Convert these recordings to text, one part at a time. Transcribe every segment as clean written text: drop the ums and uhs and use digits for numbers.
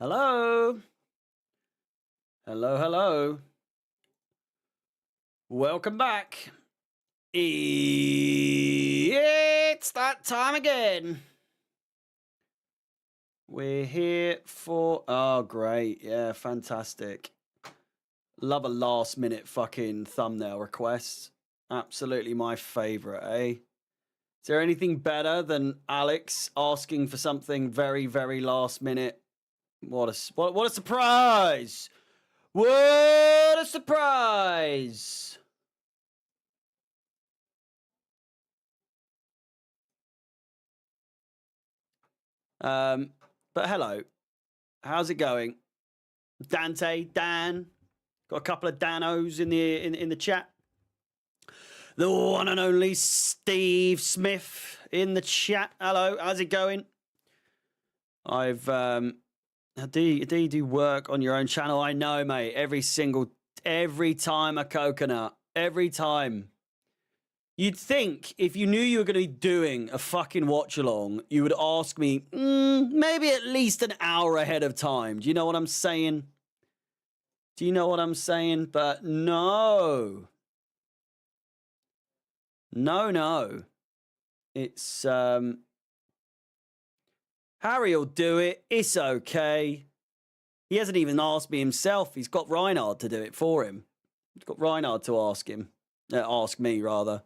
Hello. Hello, hello. Welcome back. It's that time again. We're here for... Oh, great. Yeah, fantastic. Love a last-minute fucking thumbnail request. Absolutely my favorite, eh? Is there anything better than Alex asking for something very, very last minute? What a surprise! What a surprise! But hello. How's it going? Dante, Dan. Got a couple of Danos in the chat. The one and only Steve Smith in the chat. Hello, how's it going? I've do you do work on your own channel? I know, mate. Every time a coconut. Every time. You'd think if you knew you were going to be doing a fucking watch along, you would ask me maybe at least an hour ahead of time. Do you know what I'm saying? Do you know what I'm saying? But no. No. It's Harry will do it. It's okay. He hasn't even asked me himself. He's got Reinhard to do it for him. He's got Reinhard to ask him. Ask me, rather.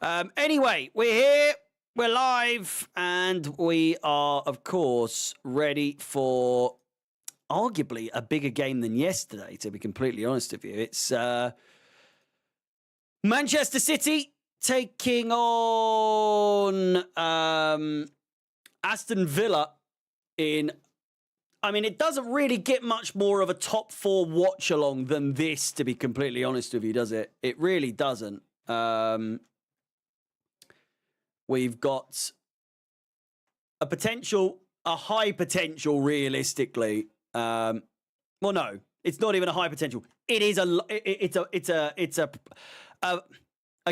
Anyway, we're here. We're live. And we are, of course, ready for arguably a bigger game than yesterday, to be completely honest with you. It's Manchester City taking on Aston Villa in... I mean, it doesn't really get much more of a top four watch along than this, to be completely honest with you, does it? It really doesn't. We've got a high potential, realistically. Well, no, it's not even a high potential. It is a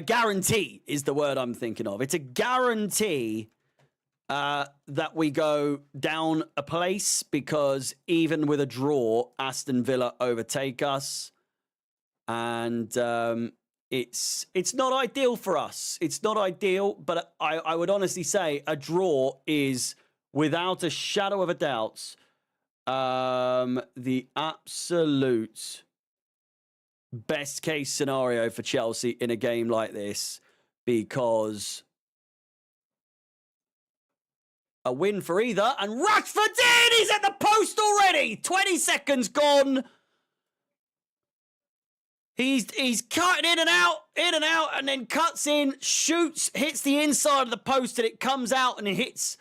guarantee is the word I'm thinking of. It's a guarantee that we go down a place, because even with a draw, Aston Villa overtake us, and it's not ideal for us. It's not ideal, but I would honestly say a draw is, without a shadow of a doubt, the absolute best case scenario for Chelsea in a game like this, because a win for either, and Rashford's in! He's at the post already! 20 seconds gone. He's cutting in and out, and then cuts in, shoots, hits the inside of the post, and it comes out and it hits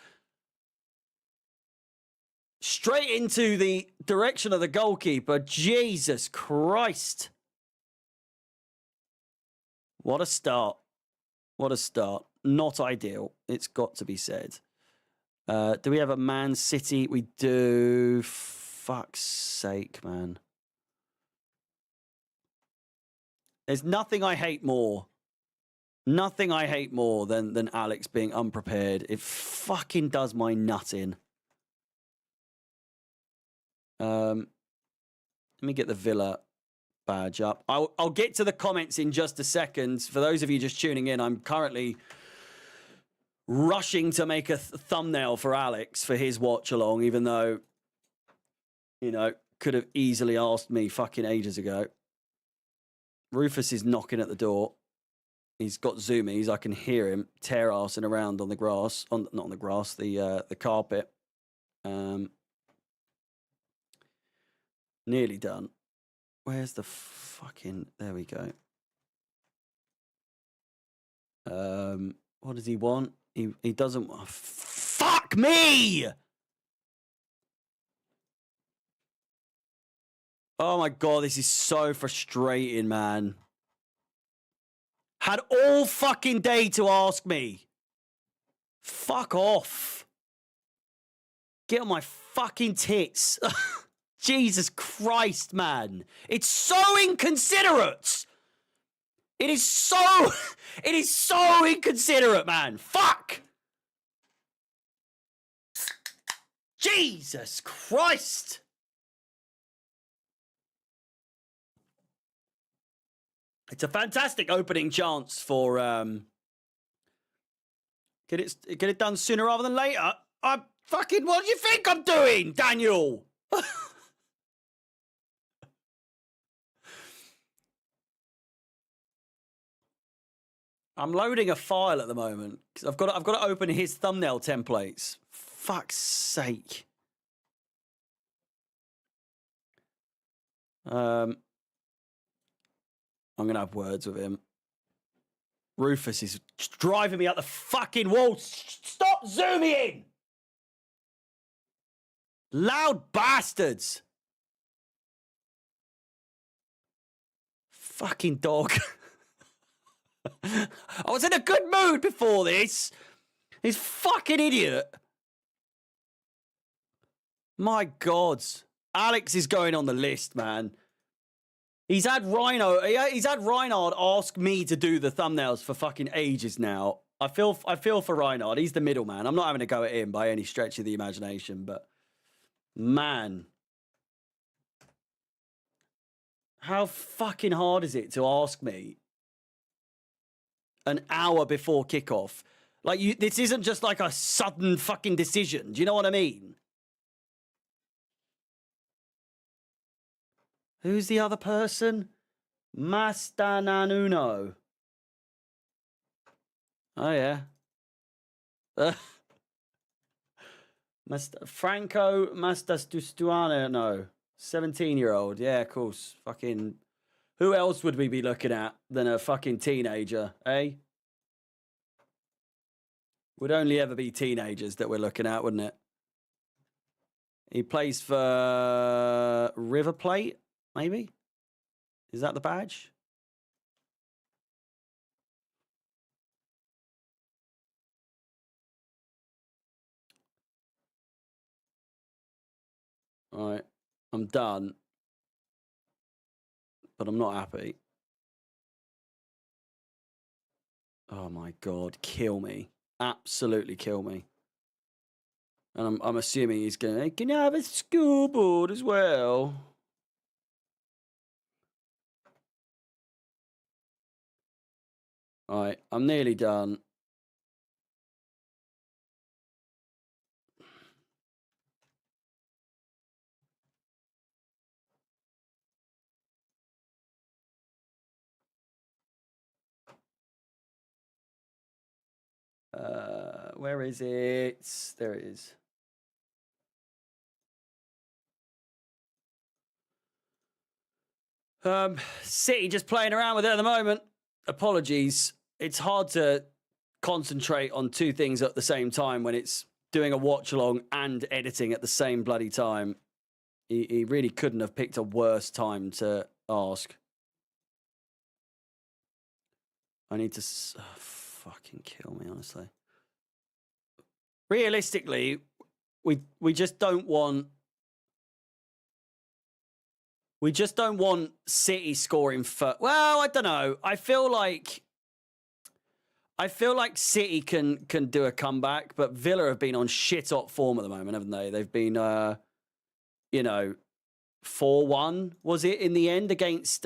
straight into the direction of the goalkeeper. Jesus Christ. What a start. What a start. Not ideal, it's got to be said. Do we have a Man City? We do. Fuck's sake, man. There's nothing I hate more. Nothing I hate more than Alex being unprepared. It fucking does my nut in. Let me get the Villa badge up. I'll get to the comments in just a second. For those of you just tuning in, I'm currently rushing to make a thumbnail for Alex for his watch along, even though, you know, could have easily asked me fucking ages ago. Rufus is knocking at the door. He's got zoomies. I can hear him tear-assing around on the grass. Not on the grass, the carpet. Nearly done. Where's the fucking... There we go. What does he want? He doesn't... Oh, fuck me! Oh my God, this is so frustrating, man. Had all fucking day to ask me. Fuck off. Get on my fucking tits. Jesus Christ, man. It's so inconsiderate. It is so inconsiderate, man. Fuck. Jesus Christ! It's a fantastic opening chance for get it done sooner rather than later. I'm fucking. What do you think I'm doing, Daniel? I'm loading a file at the moment because I've got to open his thumbnail templates. Fuck's sake. I'm gonna have words with him. Rufus is driving me up the fucking wall. Stop zooming in! Loud bastards! Fucking dog. I was in a good mood before this. He's fucking idiot. My God. Alex is going on the list, man. He's had Reinhard ask me to do the thumbnails for fucking ages now. I feel for Reinhard. He's the middleman. I'm not having a go at him by any stretch of the imagination, but man. How fucking hard is it to ask me an hour before kickoff? Like, this isn't just like a sudden fucking decision. Do you know what I mean? Who's the other person? Mastananuno. Oh, yeah. Franco Mastastuano. No. 17-year-old. Yeah, of course. Fucking. Who else would we be looking at than a fucking teenager, eh? Would only ever be teenagers that we're looking at, wouldn't it? He plays for River Plate, maybe? Is that the badge? All right. I'm done. But I'm not happy. Oh, my God. Kill me. Absolutely kill me. And I'm assuming he's going, hey, can you have a scoreboard as well? All right, I'm nearly done. Where is it? There it is. City just playing around with it at the moment. Apologies. It's hard to concentrate on two things at the same time when it's doing a watch along and editing at the same bloody time. He really couldn't have picked a worse time to ask. I need to fucking kill me, honestly. Realistically, we just don't want. We just don't want City scoring for. Well, I don't know. I feel like City can do a comeback, but Villa have been on shit hot form at the moment, haven't they? They've been, 4-1 was it in the end against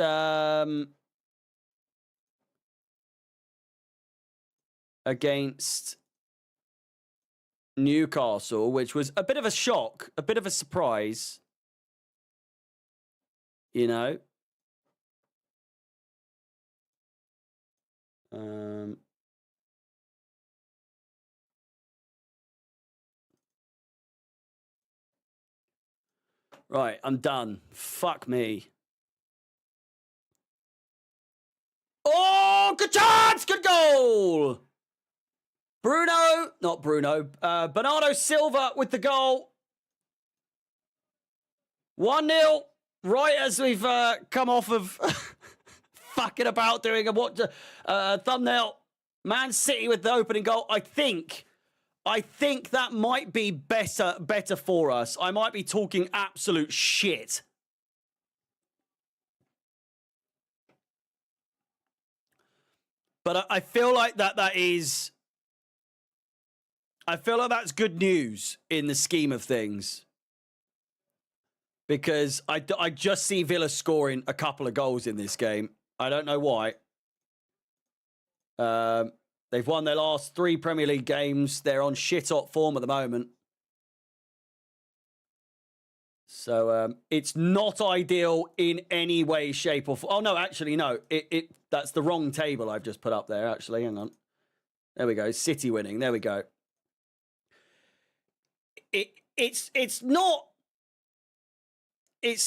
Newcastle, which was a bit of a shock, a bit of a surprise. You know. Right, I'm done. Fuck me. Oh, good chance! Good goal! Bernardo Silva with the goal. 1-0. Right as we've come off of fucking about doing a thumbnail. Man City with the opening goal. I think that might be better for us. I might be talking absolute shit. But I feel like that is. I feel like that's good news in the scheme of things. Because I just see Villa scoring a couple of goals in this game. I don't know why. They've won their last 3 Premier League games. They're on shit-hot form at the moment. So it's not ideal in any way, shape, or form. Oh, no, actually, no. That's the wrong table I've just put up there, actually. Hang on. There we go. City winning. There we go. It's not...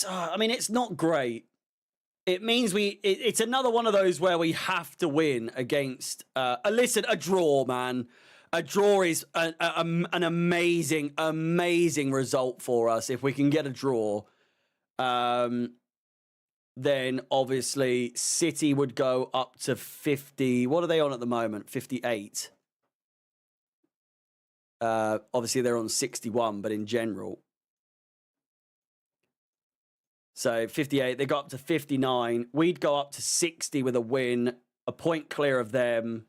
I mean, it's not great. It means it's another one of those where we have to win against... listen, a draw, man. A draw is an amazing, amazing result for us. If we can get a draw, then obviously City would go up to 50. What are they on at the moment? 58. Obviously, they're on 61, but in general. So 58, they go up to 59. We'd go up to 60 with a win, a point clear of them.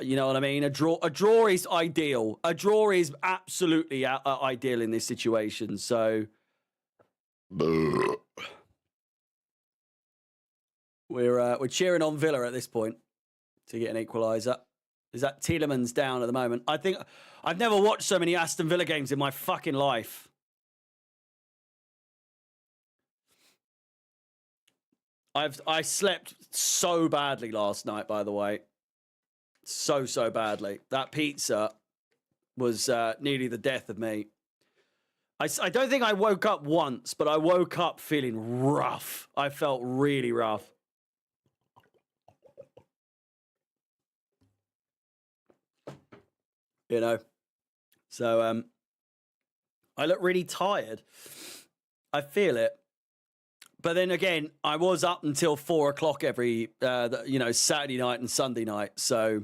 You know what I mean? A draw is ideal. A draw is absolutely ideal in this situation. So we're cheering on Villa at this point to get an equaliser. Is that Tielemans down at the moment? I think I've never watched so many Aston Villa games in my fucking life. I slept so badly last night, by the way. So badly. That pizza was nearly the death of me. I don't think I woke up once, but I woke up feeling rough. I felt really rough. You know? So, I look really tired. I feel it. But then again, I was up until 4 o'clock every, Saturday night and Sunday night. So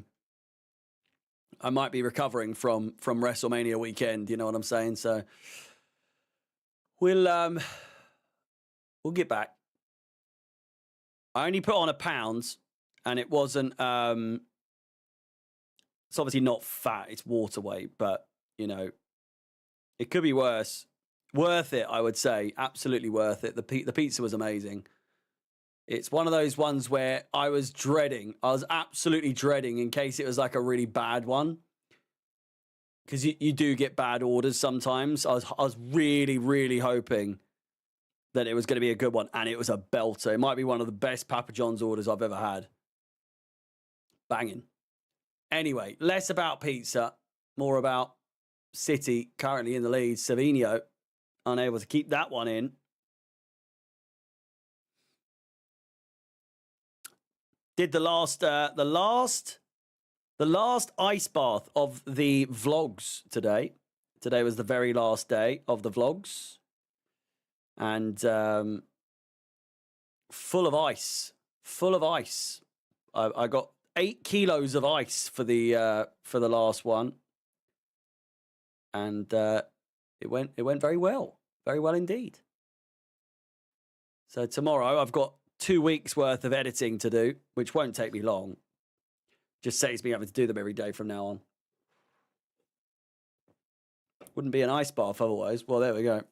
I might be recovering from WrestleMania weekend. You know what I'm saying? So we'll get back. I only put on £1 and it wasn't, it's obviously not fat. It's water weight, but you know, it could be worse. Worth it, I would say. Absolutely worth it. The pizza was amazing. It's one of those ones where I was absolutely dreading in case it was like a really bad one. Because you do get bad orders sometimes. I was really, really hoping that it was going to be a good one. And it was a belter. It might be one of the best Papa John's orders I've ever had. Banging. Anyway, less about pizza. More about City currently in the lead. Savinho unable to keep that one in. Did the last ice bath of the vlogs today. Today was the very last day of the vlogs. And full of ice. Full of ice. I got 8 kilos of ice for the last one. And it went very well. Very well indeed. So tomorrow I've got 2 weeks worth of editing to do, which won't take me long. Just saves me having to do them every day from now on. Wouldn't be an ice bath otherwise. Well, there we go.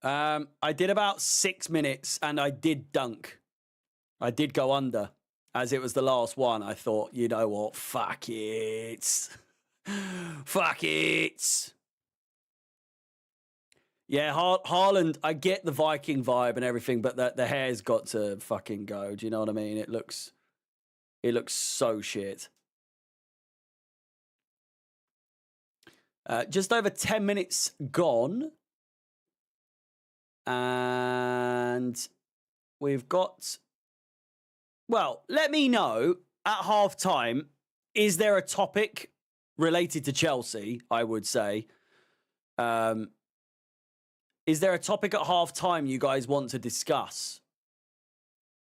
I did about 6 minutes and I did dunk. I did go under. As it was the last one, I thought, you know what? Fuck it. Fuck it. Yeah, Haaland, I get the Viking vibe and everything, but the hair's got to fucking go. Do you know what I mean? It looks so shit. Just over 10 minutes gone. And we've got... Well, let me know at half-time, is there a topic related to Chelsea, I would say? Is there a topic at half-time you guys want to discuss?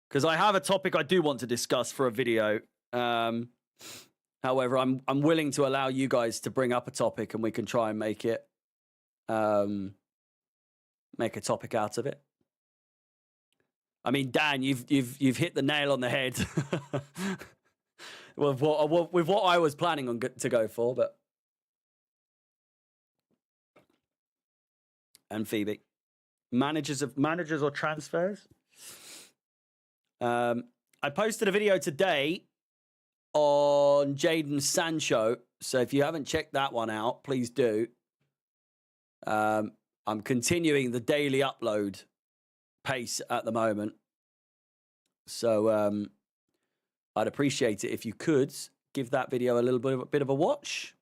Because I have a topic I do want to discuss for a video. However, I'm willing to allow you guys to bring up a topic and we can try and make it make a topic out of it. I mean, Dan, you've hit the nail on the head. with what I was planning on to go for, but and Phoebe, managers or transfers. I posted a video today on Jadon Sancho, so if you haven't checked that one out, please do. I'm continuing the daily upload pace at the moment, so I'd appreciate it if you could give that video a little bit of a watch.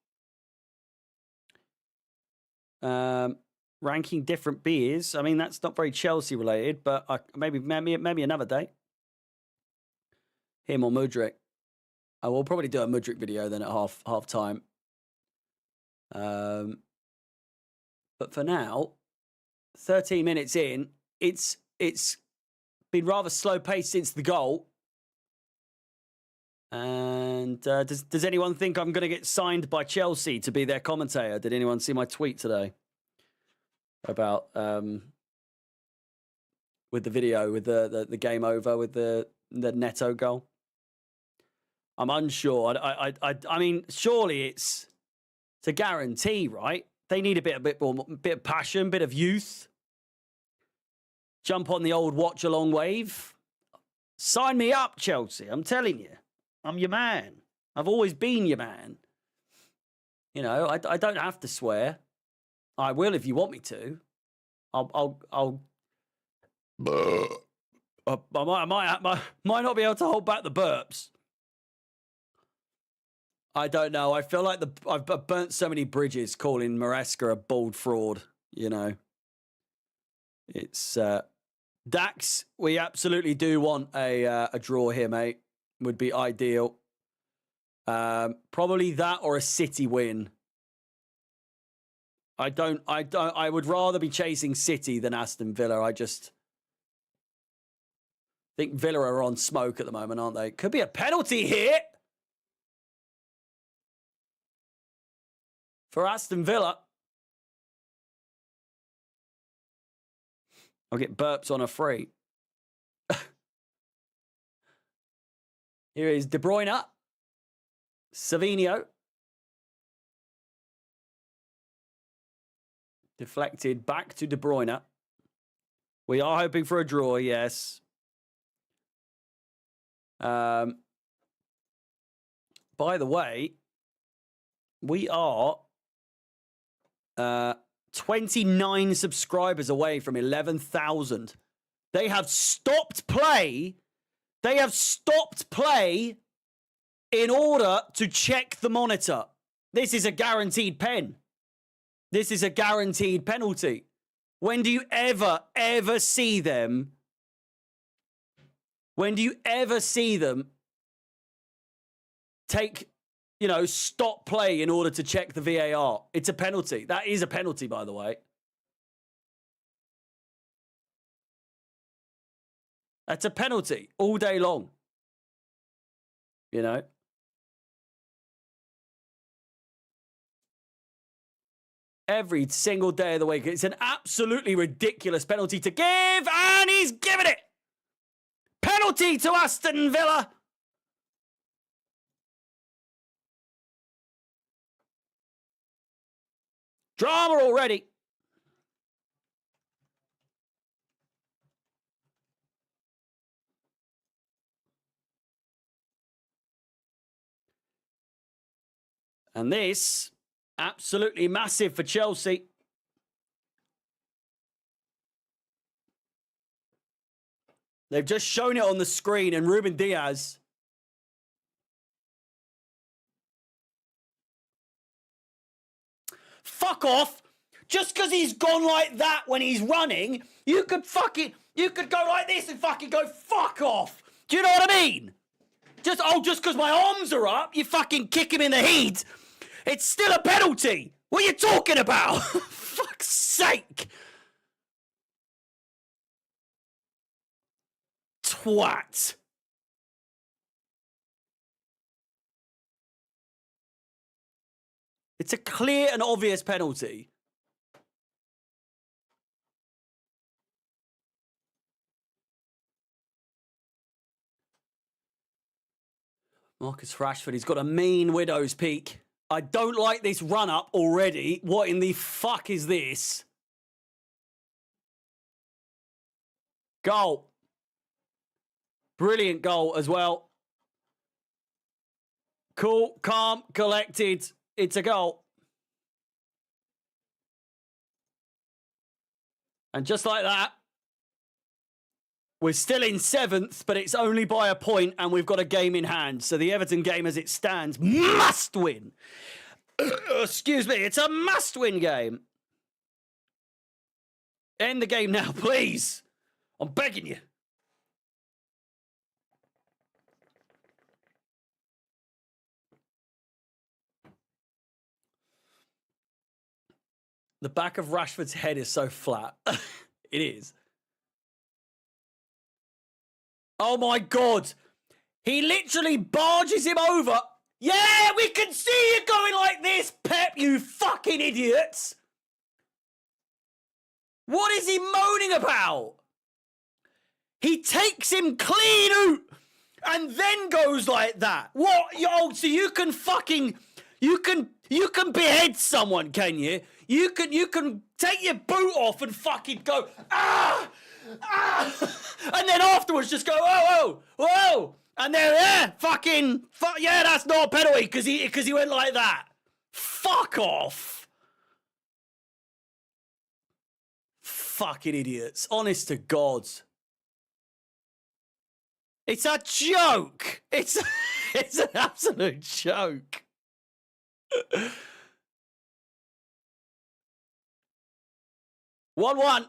Ranking different beers. I mean, that's not very Chelsea related, but maybe another day. Him or Mudryk. I will probably do a Mudryk video then at half time. But for now, 13 minutes in, it's been rather slow paced since the goal. And does anyone think I'm going to get signed by Chelsea to be their commentator? Did anyone see my tweet today about with the video with the game over with the Neto goal? I'm unsure. I mean, surely it's a guarantee, right? They need a bit of passion, bit of youth. Jump on the old watch along wave. Sign me up, Chelsea. I'm telling you, I'm your man. I've always been your man. You know, I don't have to swear. I will if you want me to. I might not be able to hold back the burps. I don't know. I feel like I've burnt so many bridges calling Maresca a bald fraud, you know. It's Dax, we absolutely do want a draw here, mate. Would be ideal. Probably that or a City win. I would rather be chasing City than Aston Villa. I just think Villa are on smoke at the moment, aren't they? Could be a penalty here for Aston Villa. I'll get burps on a free. Here is De Bruyne. Savinho. Deflected back to De Bruyne. We are hoping for a draw, yes. By the way, we are 29 subscribers away from 11,000. They have stopped play. They have stopped play in order to check the monitor. This is a guaranteed pen. This is a guaranteed penalty. When do you ever see them? When do you ever see them take, you know, stop play in order to check the VAR? It's a penalty. That is a penalty, by the way. That's a penalty all day long. You know? Every single day of the week. It's an absolutely ridiculous penalty to give, and he's given it. Penalty to Aston Villa. Drama already. And this, absolutely massive for Chelsea. They've just shown it on the screen, and Ruben Diaz. Fuck off. Just because he's gone like that when he's running, you could go like this and fucking go fuck off. Do you know what I mean? Just because my arms are up, you fucking kick him in the heat. It's still a penalty. What are you talking about? Fuck's sake. Twat. It's a clear and obvious penalty. Marcus Rashford, he's got a mean widow's peak. I don't like this run-up already. What in the fuck is this? Goal. Brilliant goal as well. Cool, calm, collected. It's a goal. And just like that, we're still in 7th, but it's only by a point and we've got a game in hand. So the Everton game as it stands must win. Excuse me, it's a must-win game. End the game now, please. I'm begging you. The back of Rashford's head is so flat. It is. Oh my God. He literally barges him over. Yeah, we can see you going like this, Pep, you fucking idiots. What is he moaning about? He takes him clean out and then goes like that. What? Oh, so you can fucking, you can behead someone, can you? You can take your boot off and fucking go, ah! And then afterwards just go, whoa, whoa, whoa. And then, yeah, that's not a penalty because he went like that. Fuck off. Fucking idiots. Honest to God. It's a joke. It's an absolute joke. 1-1.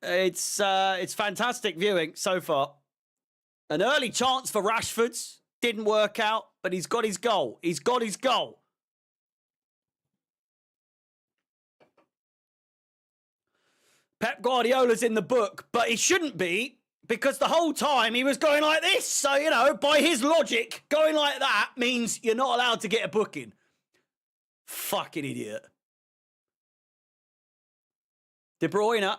It's fantastic viewing so far. An early chance for Rashford's. Didn't work out, but he's got his goal. He's got his goal. Pep Guardiola's in the book, but he shouldn't be because the whole time he was going like this. So, you know, by his logic, going like that means you're not allowed to get a booking. Fucking idiot. De Bruyne.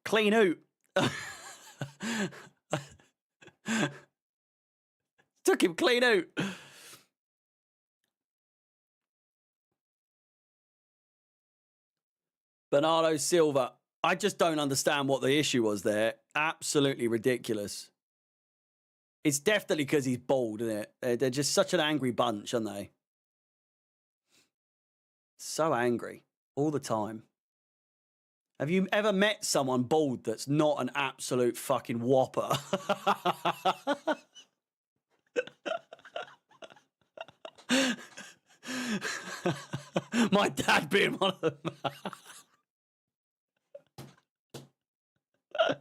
Clean out. Took him clean out. Bernardo Silva. I just don't understand what the issue was there. Absolutely ridiculous. It's definitely because he's bald, isn't it? They're just such an angry bunch, aren't they? So angry all the time. Have you ever met someone bald that's not an absolute fucking whopper? My dad being one of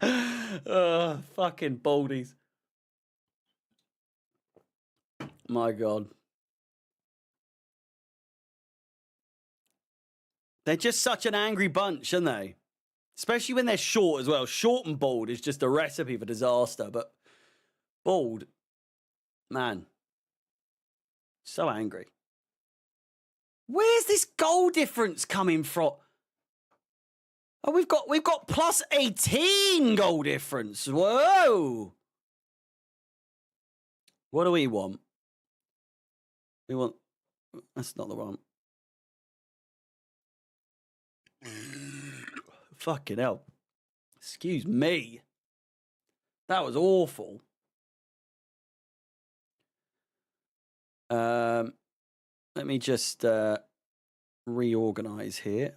them. Fucking baldies. My God. They're just such an angry bunch, aren't they? Especially when they're short as well. Short and bald is just a recipe for disaster. But bald, man, so angry. Where's this goal difference coming from? Oh, we've got plus 18 goal difference. Whoa. What do we want? We want... That's not the one. Fucking hell. Excuse me. That was awful. Let me just reorganize here.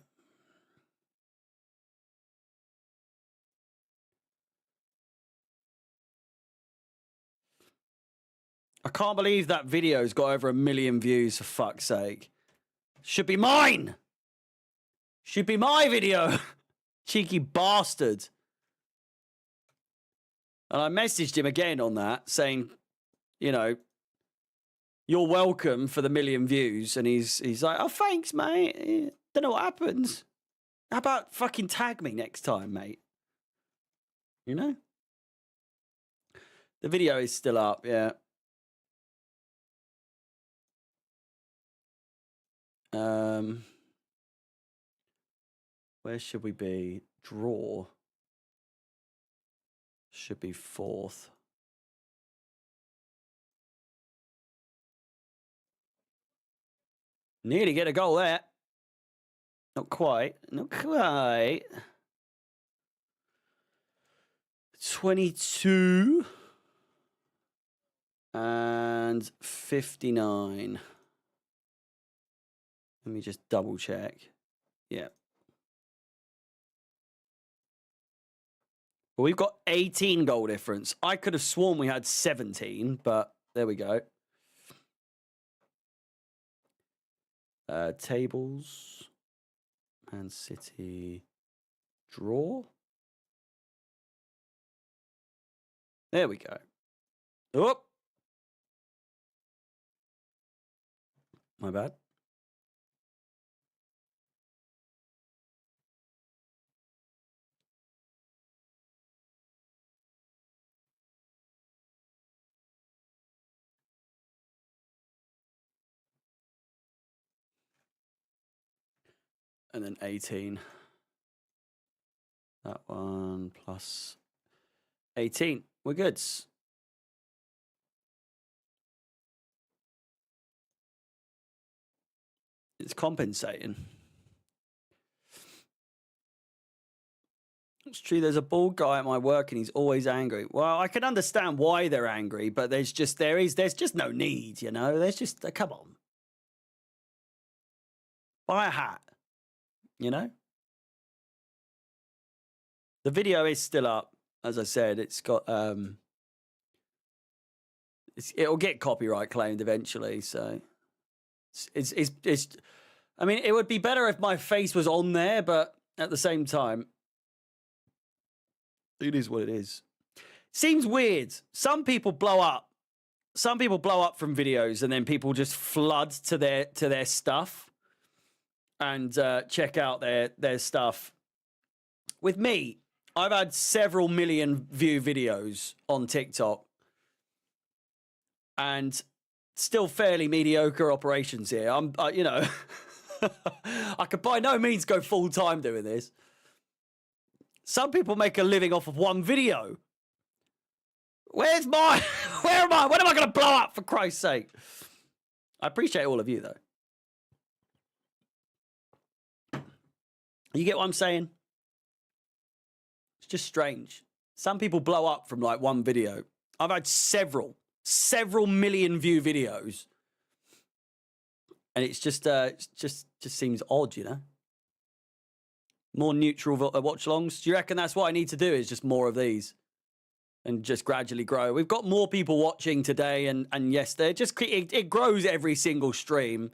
I can't believe that video's got over 1 million views, for fuck's sake. Should be mine. Should be my video. Cheeky bastard. And I messaged him again on that, saying, you know, you're welcome for the 1 million views. And he's like, oh, thanks, mate. Don't know what happens. How about fucking tag me next time, mate? You know? The video is still up, yeah. Where should we be? Draw. Should be 4th. Nearly get a goal there. Not quite. Not quite. 22 and 59. Let me just double check. Yeah. Well, we've got 18 goal difference. I could have sworn we had 17, but there we go. Tables. Man City. Draw. There we go. Oh. My bad. And then 18. That one plus 18. We're good. It's compensating. It's true. There's a bald guy at my work and he's always angry. Well, I can understand why they're angry, but there's just no need, you know. There's just come on. Buy a hat, you know. The video is still up, as I said. It's got it'll get copyright claimed eventually, so it's I mean, it would be better if my face was on there, but at the same time, it is what it is. Seems weird. Some people blow up. Some people blow up from videos, and then people just flood to their stuff and check out their stuff. With me, I've had several million view videos on TikTok, and still fairly mediocre operations here. I'm, you know, I could by no means go full time doing this. Some people make a living off of one video. Where am I? When am I going to blow up, for Christ's sake? I appreciate all of you, though. You get what I'm saying? It's just strange. Some people blow up from like one video. I've had several million view videos. And it's just seems odd, you know? More neutral watch-alongs. Do you reckon that's what I need to do, is just more of these? And just gradually grow. We've got more people watching today and yesterday. It grows every single stream.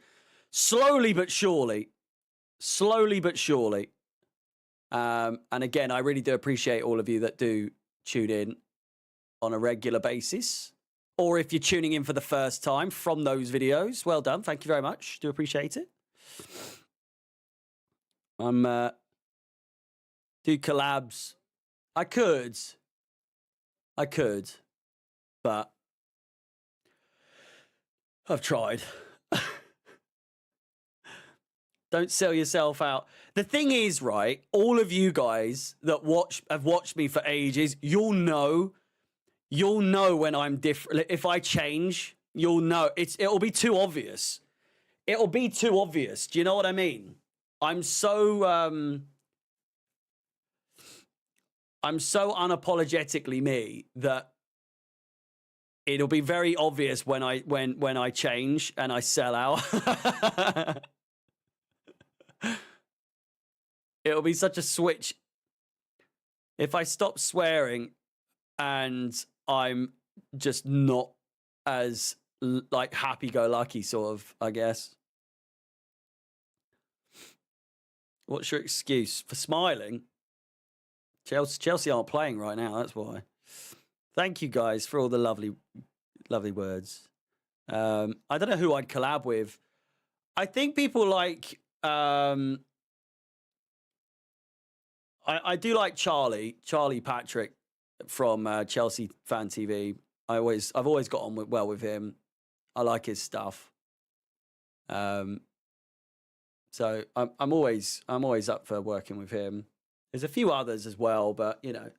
Slowly but surely. Slowly but surely. And again, I really do appreciate all of you that do tune in on a regular basis. Or if you're tuning in for the first time from those videos, well done. Thank you very much. Do appreciate it. Do collabs. I could, but I've tried. Don't sell yourself out. The thing is, right, all of you guys that have watched me for ages, you'll know when I'm different. If I change, you'll know. It'll be too obvious. It'll be too obvious. Do you know what I mean? I'm so unapologetically me that it'll be very obvious when I change and I sell out. It'll be such a switch. If I stop swearing and I'm just not as like happy-go-lucky sort of, I guess. What's your excuse for smiling? Chelsea aren't playing right now, that's why. Thank you guys for all the lovely words. I don't know who I'd collab with. I think people like I do like Charlie Patrick from Chelsea Fan TV. I've always got on well with him. I like his stuff. So I'm always up for working with him. There's a few others as well, but, you know.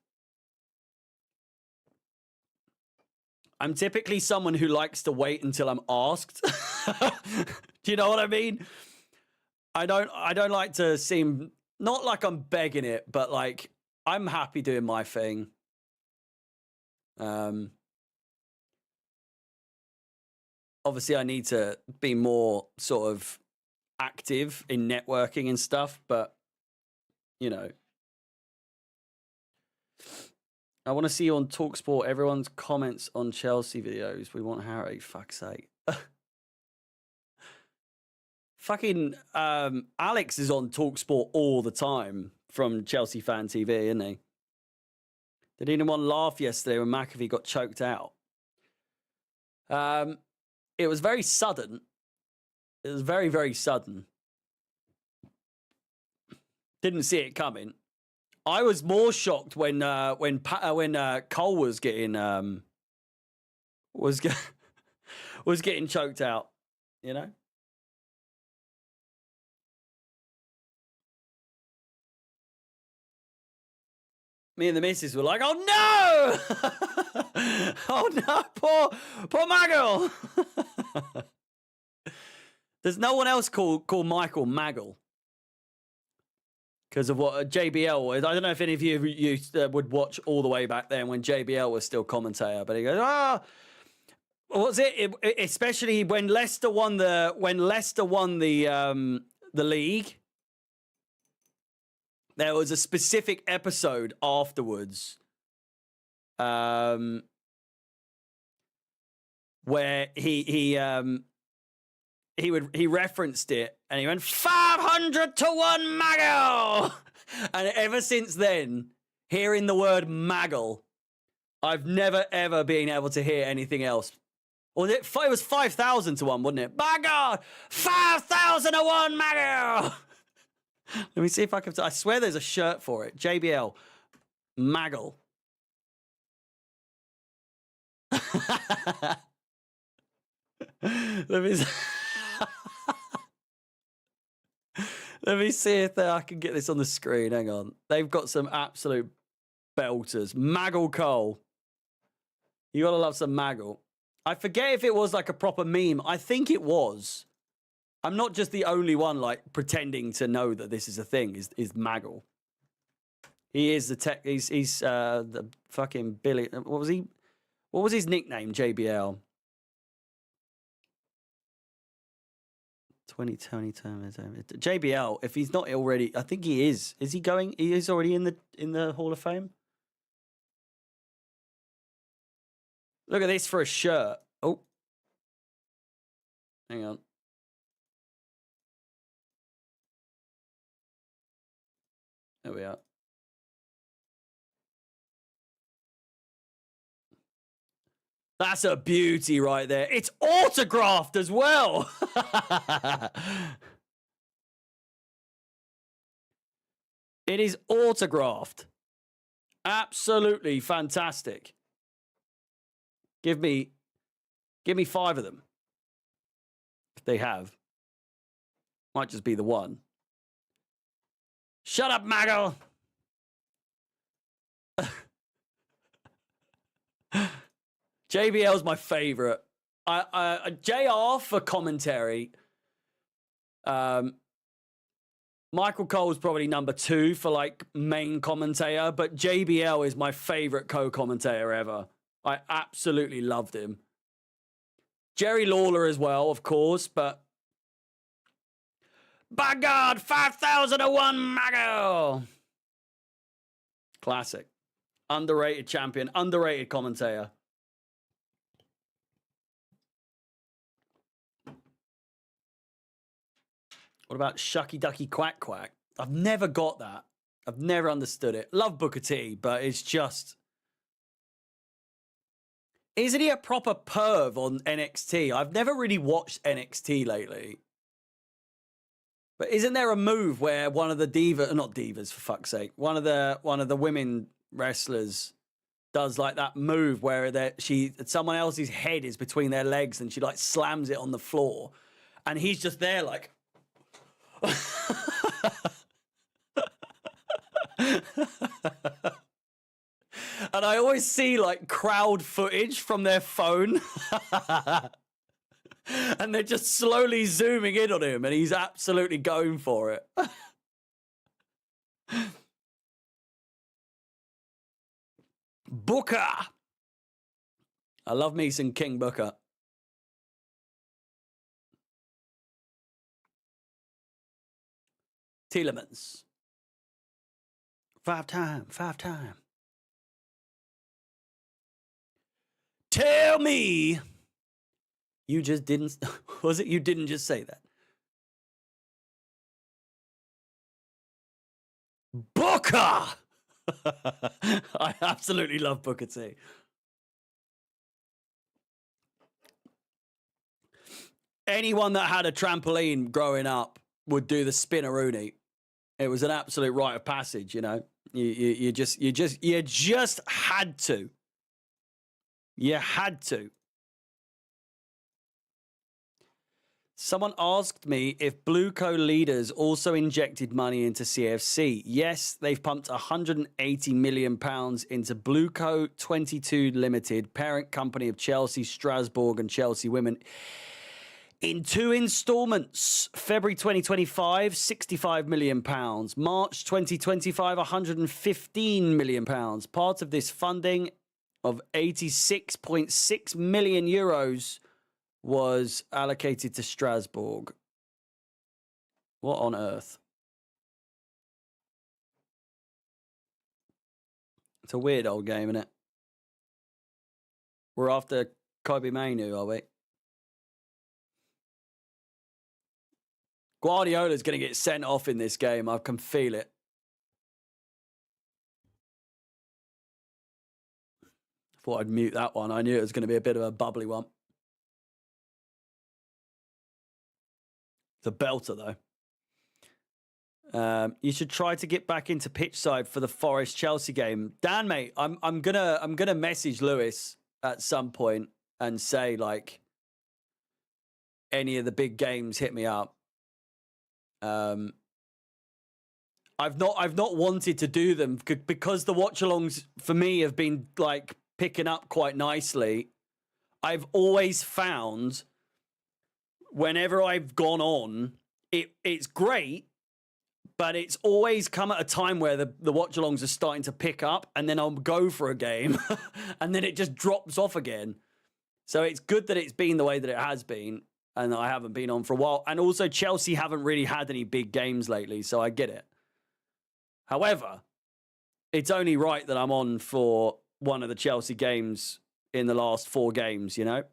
I'm typically someone who likes to wait until I'm asked. Do you know what I mean? I don't like to seem, not like I'm begging it, but like I'm happy doing my thing. Obviously I need to be more sort of active in networking and stuff, but you know, I want to see you on TalkSport. Everyone's comments on Chelsea videos. We want Harry. Fuck's sake. Fucking Alex is on TalkSport all the time from Chelsea Fan TV, isn't he? Did anyone laugh yesterday when McAfee got choked out? It was very sudden. It was very, very sudden. Didn't see it coming. I was more shocked when Cole was getting was getting choked out. You know. Me and the missus were like, "Oh no! Oh no, poor Maggle." There's no one else called Michael Maggle because of what JBL was. I don't know if any of you would watch all the way back then when JBL was still commentator, but he goes, what was it? Especially when Leicester won the league. There was a specific episode afterwards where he referenced it and he went 500 to 1 Maggle. And ever since then, hearing the word Maggle, I've never ever been able to hear anything else. Or it was 5,000 to 1, wasn't it? By God, 5,000 to 1 Maggle. Let me see if I can. I swear there's a shirt for it. JBL Maggle. Let me see if I can get this on the screen. Hang on. They've got some absolute belters. Maggle Cole. You gotta love some Maggle. I forget if it was like a proper meme. I think it was. I'm not just the only one like pretending to know that this is a thing. Is Maggle? He is the tech. He's the fucking Billy. What was he? What was his nickname? JBL. 2020 JBL. If he's not already, I think he is. Is he going? He is already in the Hall of Fame. Look at this for a shirt. Oh, hang on. There we are. That's a beauty right there. It's autographed as well. It is autographed. Absolutely fantastic. Give me 5 of them. If they have. Might just be the one. Shut up, Maggle. JBL's my favorite. JR for commentary. Michael Cole's probably number 2 for like main commentator, but JBL is my favorite co-commentator ever. I absolutely loved him. Jerry Lawler as well, of course, but by God, 5,001 Maggle. Classic. Underrated champion, underrated commentator. What about Shucky Ducky Quack Quack? I've never got that. I've never understood it. Love Booker T, but it's just... Isn't he a proper perv on NXT? I've never really watched NXT lately. But isn't there a move where one of the not divas for fuck's sake, one of the women wrestlers does like that move where someone else's head is between their legs and she like slams it on the floor, and he's just there like. And I always see like crowd footage from their phone. And they're just slowly zooming in on him and he's absolutely going for it. Booker. I love me some King Booker. Tielemans. Five time. Tell me you just didn't. Was it you didn't just say that? Booker! I absolutely love Booker T. Anyone that had a trampoline growing up would do the spinneroonie. It was an absolute rite of passage, you know. You just had to. You had to. Someone asked me if Blueco leaders also injected money into CFC. Yes, they've pumped £180 million into Blueco 22 Limited, parent company of Chelsea, Strasbourg and Chelsea Women, in 2 installments. February 2025, £65 million. March 2025, £115 million. Part of this funding of €86.6 million was allocated to Strasbourg. What on earth? It's a weird old game, isn't it? We're after Kobe Mainu, are we? Guardiola's going to get sent off in this game. I can feel it. Thought I'd mute that one. I knew it was going to be a bit of a bubbly one. It's a belter, though. You should try to get back into pitch side for the Forest Chelsea game. Dan, mate, I'm gonna message Lewis at some point and say, like, any of the big games, hit me up. I've not wanted to do them because the watch-alongs for me have been like picking up quite nicely. I've always found whenever I've gone on, it's great, but it's always come at a time where the watch-alongs are starting to pick up, and then I'll go for a game, and then it just drops off again. So it's good that it's been the way that it has been, and I haven't been on for a while. And also, Chelsea haven't really had any big games lately, so I get it. However, it's only right that I'm on for one of the Chelsea games in the last 4 games, you know?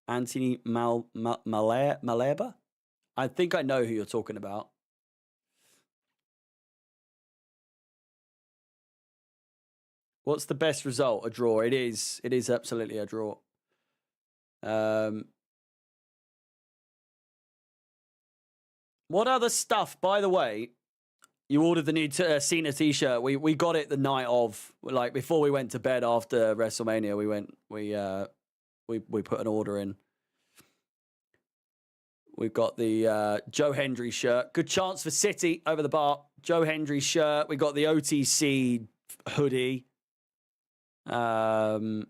Anthony Maleba? I think I know who you're talking about. What's the best result? A draw. It is absolutely a draw. What other stuff, by the way? You ordered the new Cena t-shirt. We got it the night of, like before we went to bed after WrestleMania. We put an order in. We've got the Joe Hendry shirt. Good chance for City over the bar. Joe Hendry shirt. We got the OTC hoodie. And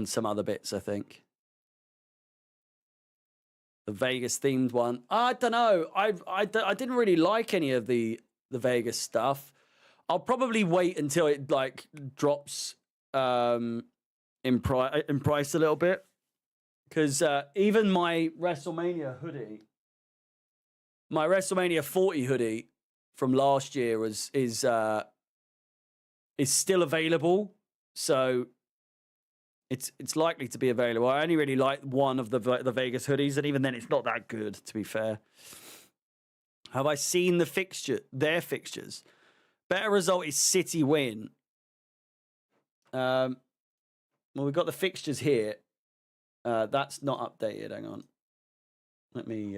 some other bits, I think. The Vegas themed one. I don't know. I didn't really like any of the Vegas stuff. I'll probably wait until it like drops in price a little bit, because even my WrestleMania hoodie, my WrestleMania 40 hoodie from last year is still available, so it's likely to be available. I only really like one of the Vegas hoodies, and even then, it's not that good, to be fair. Have I seen their fixtures? Better result is City win. Well, we've got the fixtures here. That's not updated. Hang on. Let me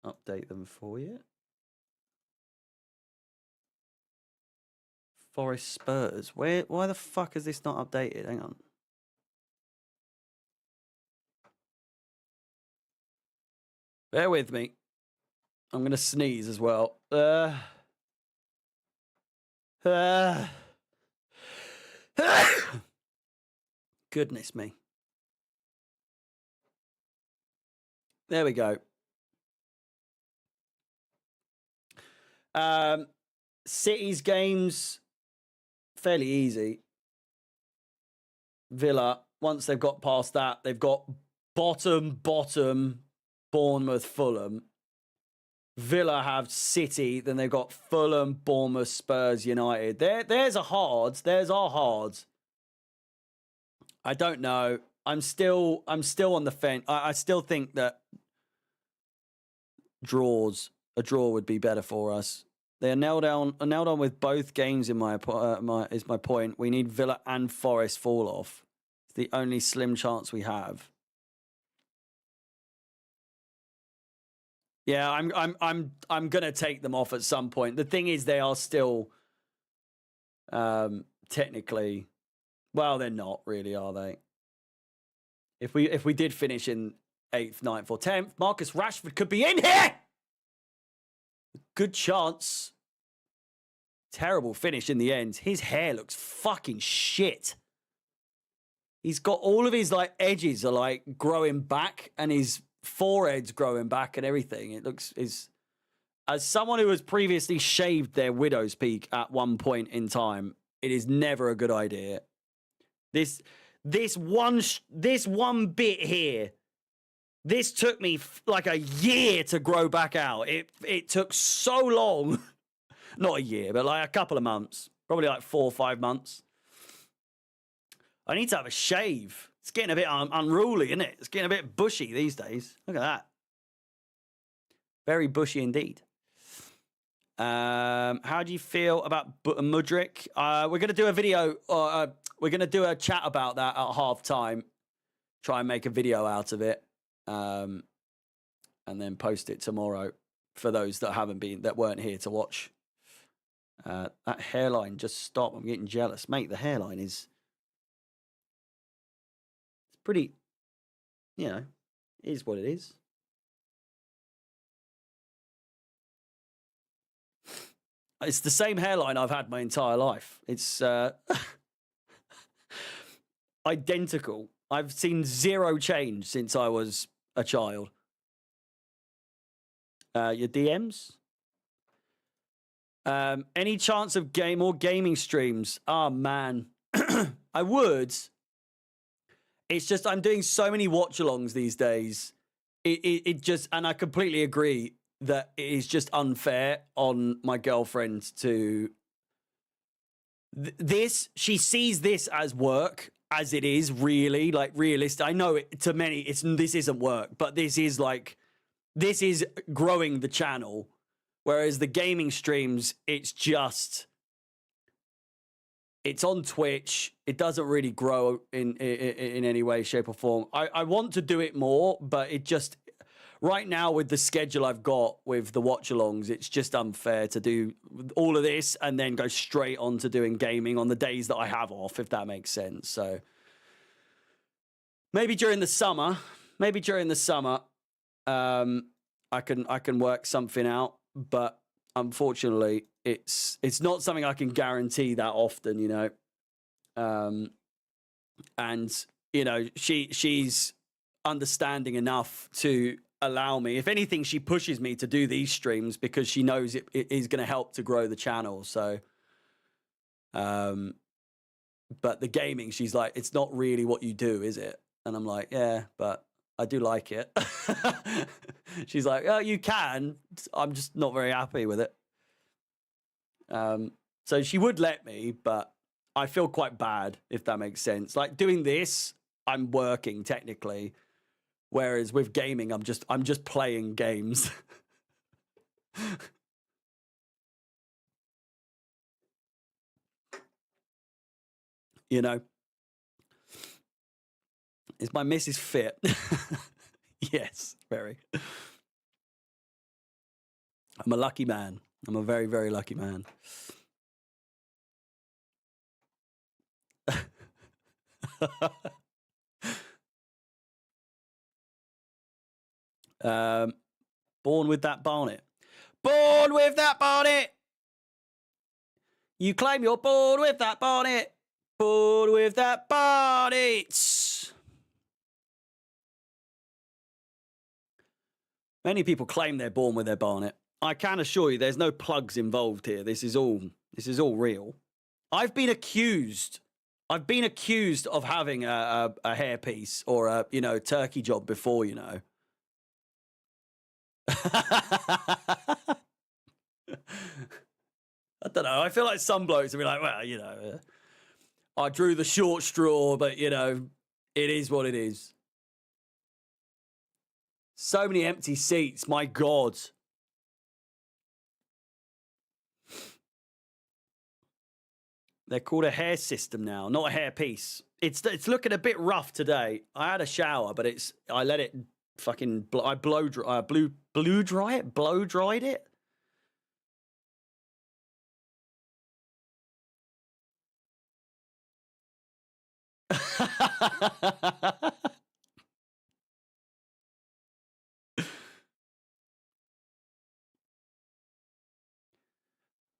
update them for you. Forest Spurs. Why the fuck is this not updated? Hang on. Bear with me. I'm going to sneeze as well. Goodness me. There we go. City's games, fairly easy. Villa, once they've got past that, they've got bottom, Bournemouth, Fulham. Villa have City, then they've got Fulham, Bournemouth, Spurs, United. There's our hards. I don't know. I'm still on the fence. I still think that a draw would be better for us. They are nailed on with both games. Is my point. We need Villa and Forest fall off. It's the only slim chance we have. Yeah, I'm gonna take them off at some point. The thing is, they are still technically, well, they're not really, are they? If we did finish in 8th, 9th, or 10th, Marcus Rashford could be in here. Good chance. Terrible finish in the end. His hair looks fucking shit. He's got all of his like edges are like growing back, and his forehead's growing back and everything. It looks as someone who has previously shaved their widow's peak at one point in time, it is never a good idea. This one bit here, this took me like a year to grow back out. It took so long. Not a year, but like a couple of months. Probably like 4 or 5 months. I need to have a shave. It's getting a bit unruly, isn't it? It's getting a bit bushy these days. Look at that. Very bushy indeed. How do you feel about Mudryk? We're going to do a video. We're going to do a chat about that at half time. Try and make a video out of it. And then post it tomorrow for those that weren't here to watch. That hairline, just stop. I'm getting jealous. Mate, the hairline is... It's pretty... You know, it is what it is. It's the same hairline I've had my entire life. It's identical. I've seen zero change since I was a child. Your DMs? Any chance of more gaming streams? Oh, man. I would. It's just I'm doing so many watch-alongs these days. It just... And I completely agree that it is just unfair on my girlfriend to... She sees this as work, as it is, really. Like, realistic. I know to many, this isn't work, but this is like... This is growing the channel. Whereas the gaming streams, it's on Twitch. It doesn't really grow in any way, shape, or form. I want to do it more, but it just... Right now, with the schedule I've got with the watch-alongs, it's just unfair to do all of this and then go straight on to doing gaming on the days that I have off, if that makes sense. So maybe during the summer, I can work something out. But unfortunately, it's not something I can guarantee that often, you know. And you know, she's understanding enough to allow me. If anything, she pushes me to do these streams because she knows it is going to help to grow the channel. So, but the gaming, she's like, it's not really what you do, is it? And I'm like, yeah, but I do like it. She's like, oh, you can. I'm just not very happy with it. So she would let me, but I feel quite bad, if that makes sense. Like doing this, I'm working technically. Whereas with gaming, I'm just playing games. You know? Is my missus fit? Yes, very. I'm a lucky man. I'm a very, very lucky man. Born with that barnet. Born with that barnet. You claim you're born with that barnet. Born with that barnet. Many people claim they're born with their barnet. I can assure you there's no plugs involved here. This is all real. I've been accused of having a hairpiece or a, turkey job before, I don't know. I feel like some blokes will be like, well, I drew the short straw, but, it is what it is. So many empty seats. My God. They're called a hair system now, not a hair piece. It's looking a bit rough today. I had a shower, but I let it fucking blow dried it.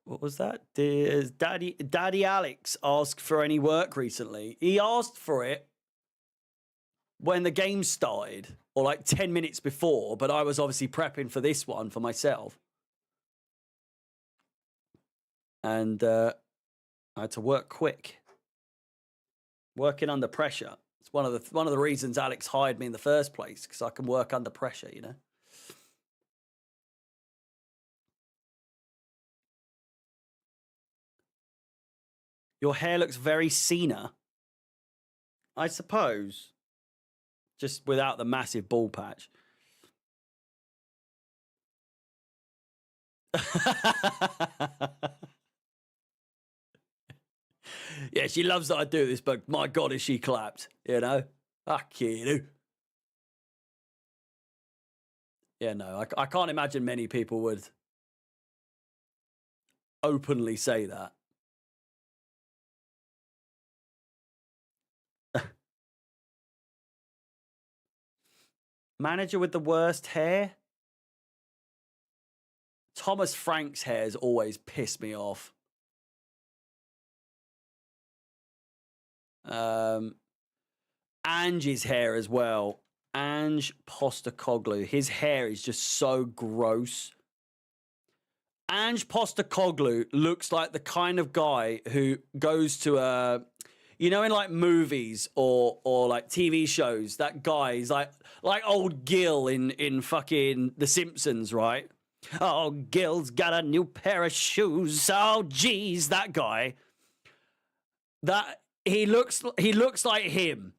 What was that? Daddy Alex asked for any work recently. He asked for it when the game started, or like 10 minutes before, but I was obviously prepping for this one for myself. And I had to work quick. Working under pressure. It's one of the reasons Alex hired me in the first place, because I can work under pressure, Your hair looks very Cena. I suppose. Just without the massive ball patch. Yeah, she loves that I do this, but my God, is she clapped, Fuck you. Yeah, no, I can't imagine many people would openly say that. Manager with the worst hair? Thomas Frank's hair's always pissed me off. Ange's hair as well. Ange Postecoglou. His hair is just so gross. Ange Postecoglou looks like the kind of guy who goes to in like movies or like TV shows, that guy is like old Gil in fucking The Simpsons, right? Oh, Gil's got a new pair of shoes. Oh, geez, that guy. That he looks like him.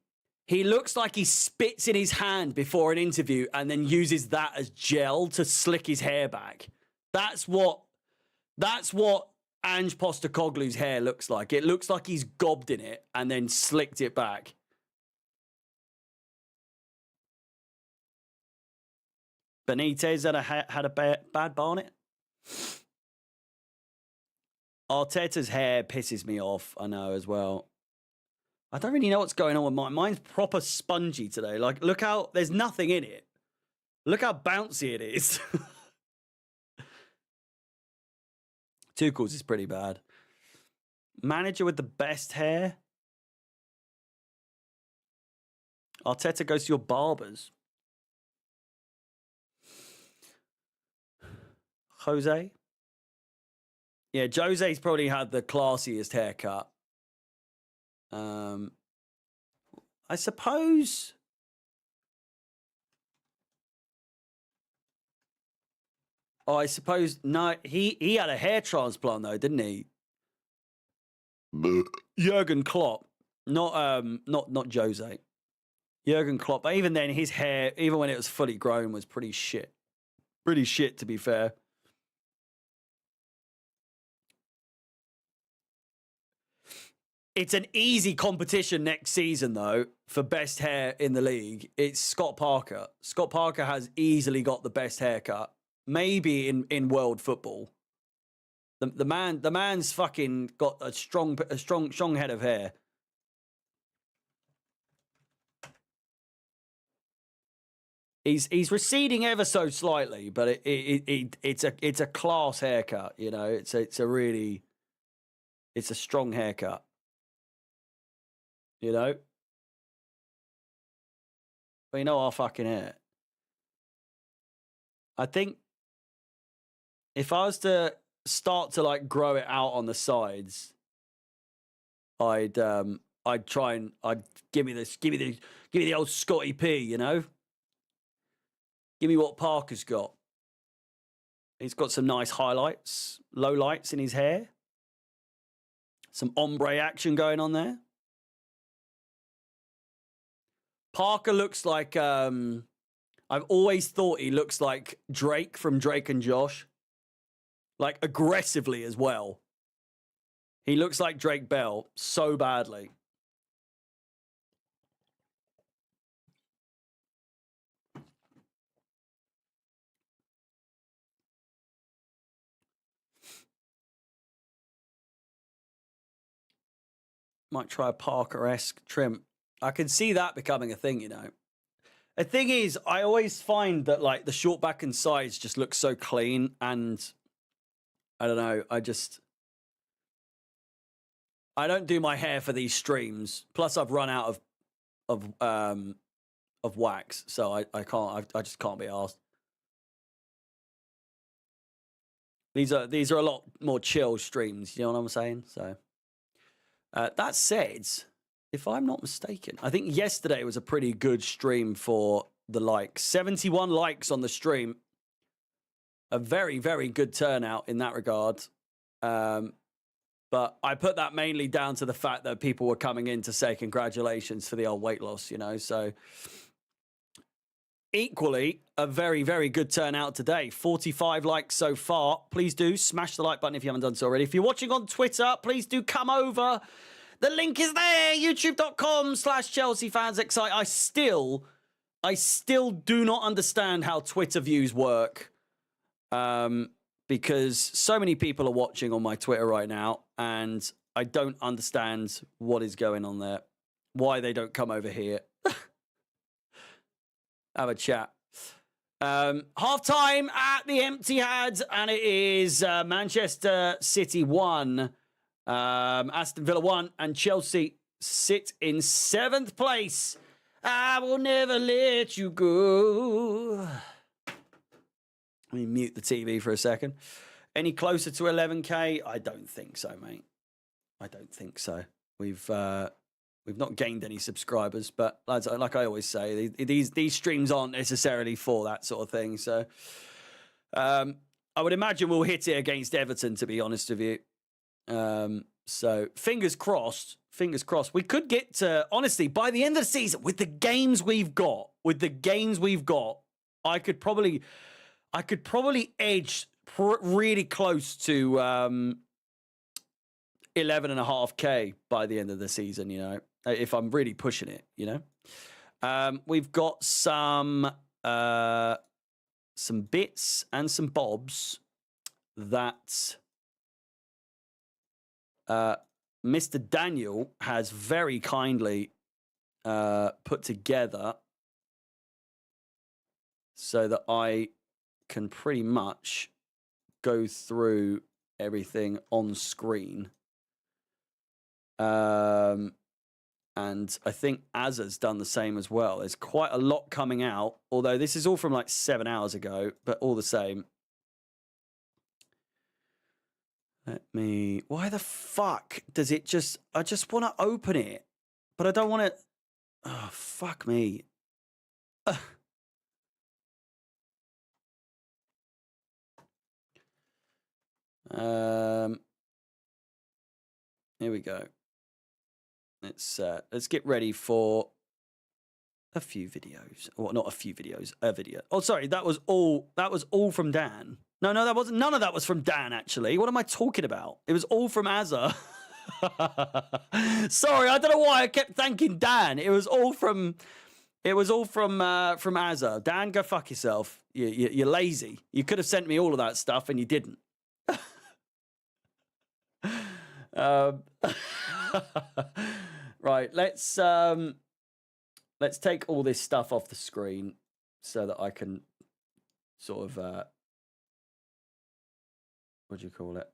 He looks like he spits in his hand before an interview and then uses that as gel to slick his hair back. That's what Ange Postecoglou's hair looks like. It looks like he's gobbed in it and then slicked it back. Benitez had a bad barnet. Arteta's hair pisses me off, I know, as well. I don't really know what's going on with mine. Mine's proper spongy today. Like, look how there's nothing in it. Look how bouncy it is. Tuchel's is pretty bad. Manager with the best hair? Arteta goes to your barbers. Jose? Yeah, Jose's probably had the classiest haircut. I suppose. Oh, I suppose no. He had a hair transplant though, didn't he? Jurgen Klopp, not Jose. Jurgen Klopp. But even then, his hair, even when it was fully grown, was pretty shit. Pretty shit, to be fair. It's an easy competition next season, though, for best hair in the league. It's Scott Parker. Scott Parker has easily got the best haircut, maybe in world football. The man's fucking got a strong head of hair. He's receding ever so slightly, but it's a class haircut. You know, it's a strong haircut. You know, but you know our fucking hair. I think if I was to start to like grow it out on the sides, I'd try and I'd give me the old Scotty P, you know? Give me what Parker's got. He's got some nice highlights, low lights in his hair. Some ombre action going on there. Parker looks like I've always thought he looks like Drake from Drake and Josh. Like aggressively as well. He looks like Drake Bell so badly. Might try a Parker-esque trim. I can see that becoming a thing, you know. The thing is, I always find that like the short back and sides just look so clean, and I don't know, I don't do my hair for these streams. Plus I've run out of wax, so I just can't be asked. These are a lot more chill streams, you know what I'm saying? So that said, if I'm not mistaken, I think yesterday was a pretty good stream for the likes. 71 likes on the stream. A very, very good turnout in that regard. But I put that mainly down to the fact that people were coming in to say congratulations for the old weight loss, you know. So equally, a very, very good turnout today. 45 likes so far. Please do smash the like button if you haven't done so already. If you're watching on Twitter, please do come over. The link is there, youtube.com/ChelseaFansXI. I still do not understand how Twitter views work. Because so many people are watching on my Twitter right now, and I don't understand what is going on there. Why they don't come over here. Have a chat. Half time at the Etihad, and it is Manchester City 1, Aston Villa 1, and Chelsea sit in 7th place. I will never let you go. Let me mute the TV for a second. Any closer to 11K? I don't think so, mate. I don't think so. We've not gained any subscribers, but like I always say, these streams aren't necessarily for that sort of thing. So I would imagine we'll hit it against Everton, to be honest with you. So fingers crossed. Fingers crossed. We could get to, honestly, by the end of the season, with the games we've got, I could probably edge really close to 11.5K by the end of the season, you know, if I'm really pushing it, you know. We've got some bits and some bobs that Mr. Daniel has very kindly put together so that I can pretty much go through everything on screen. And I think Azza's done the same as well. There's quite a lot coming out, although this is all from like 7 hours ago, but all the same. Why the fuck does it just, I just want to open it, but I don't want to, oh, fuck me. Here we go. Let's get ready for a few videos. Well, not a few videos, a video. Oh, sorry, that was all from Dan. No, that wasn't, none of that was from Dan, actually. What am I talking about? It was all from Azza. Sorry, I don't know why I kept thanking Dan. It was all from Azza. Dan, go fuck yourself. You're lazy. You could have sent me all of that stuff and you didn't. Right, let's take all this stuff off the screen so that I can sort of, what do you call it?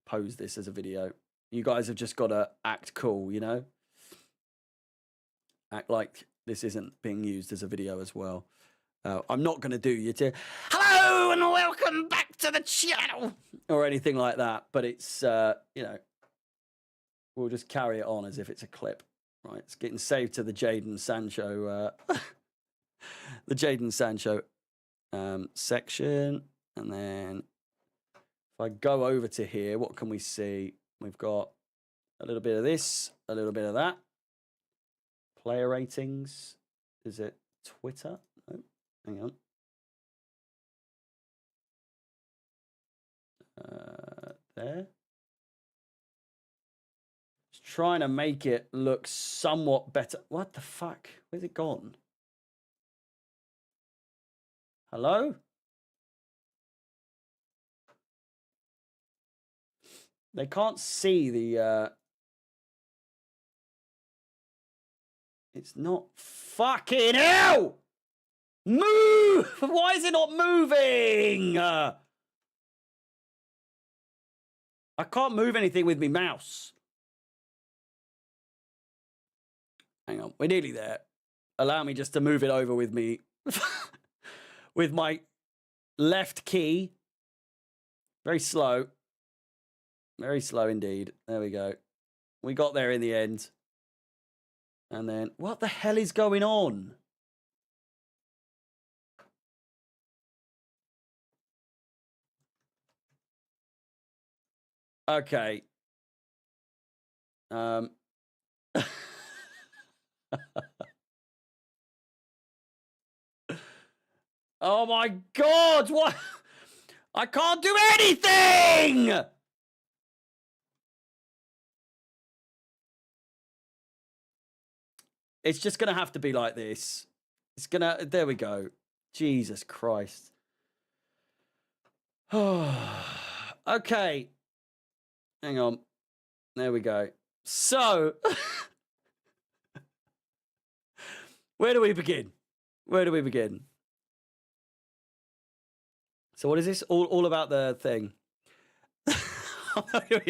Pose this as a video. You guys have just got to act cool, you know? Act like this isn't being used as a video as well. I'm not going to do you to hello and welcome back to the channel or anything like that, but it's, you know, we'll just carry it on as if it's a clip, right? It's getting saved to the Jadon Sancho, the Jadon Sancho section. And then if I go over to here, what can we see? We've got a little bit of this, a little bit of that. Player ratings. Is it Twitter? No, hang on. There. Just trying to make it look somewhat better. What the fuck? Where's it gone? Hello? They can't see the... It's not fucking hell! Move! Why is it not moving? I can't move anything with me mouse. Hang on, we're nearly there. Allow me just to move it over with me. With my left key. Very slow. Very slow indeed. There we go. We got there in the end. And then, what the hell is going on? Okay. Oh my God, what? I can't do anything! It's just going to have to be like this. It's going to... There we go. Jesus Christ. Okay. Hang on. There we go. So... where do we begin? Where do we begin? So what is this? All about the thing. We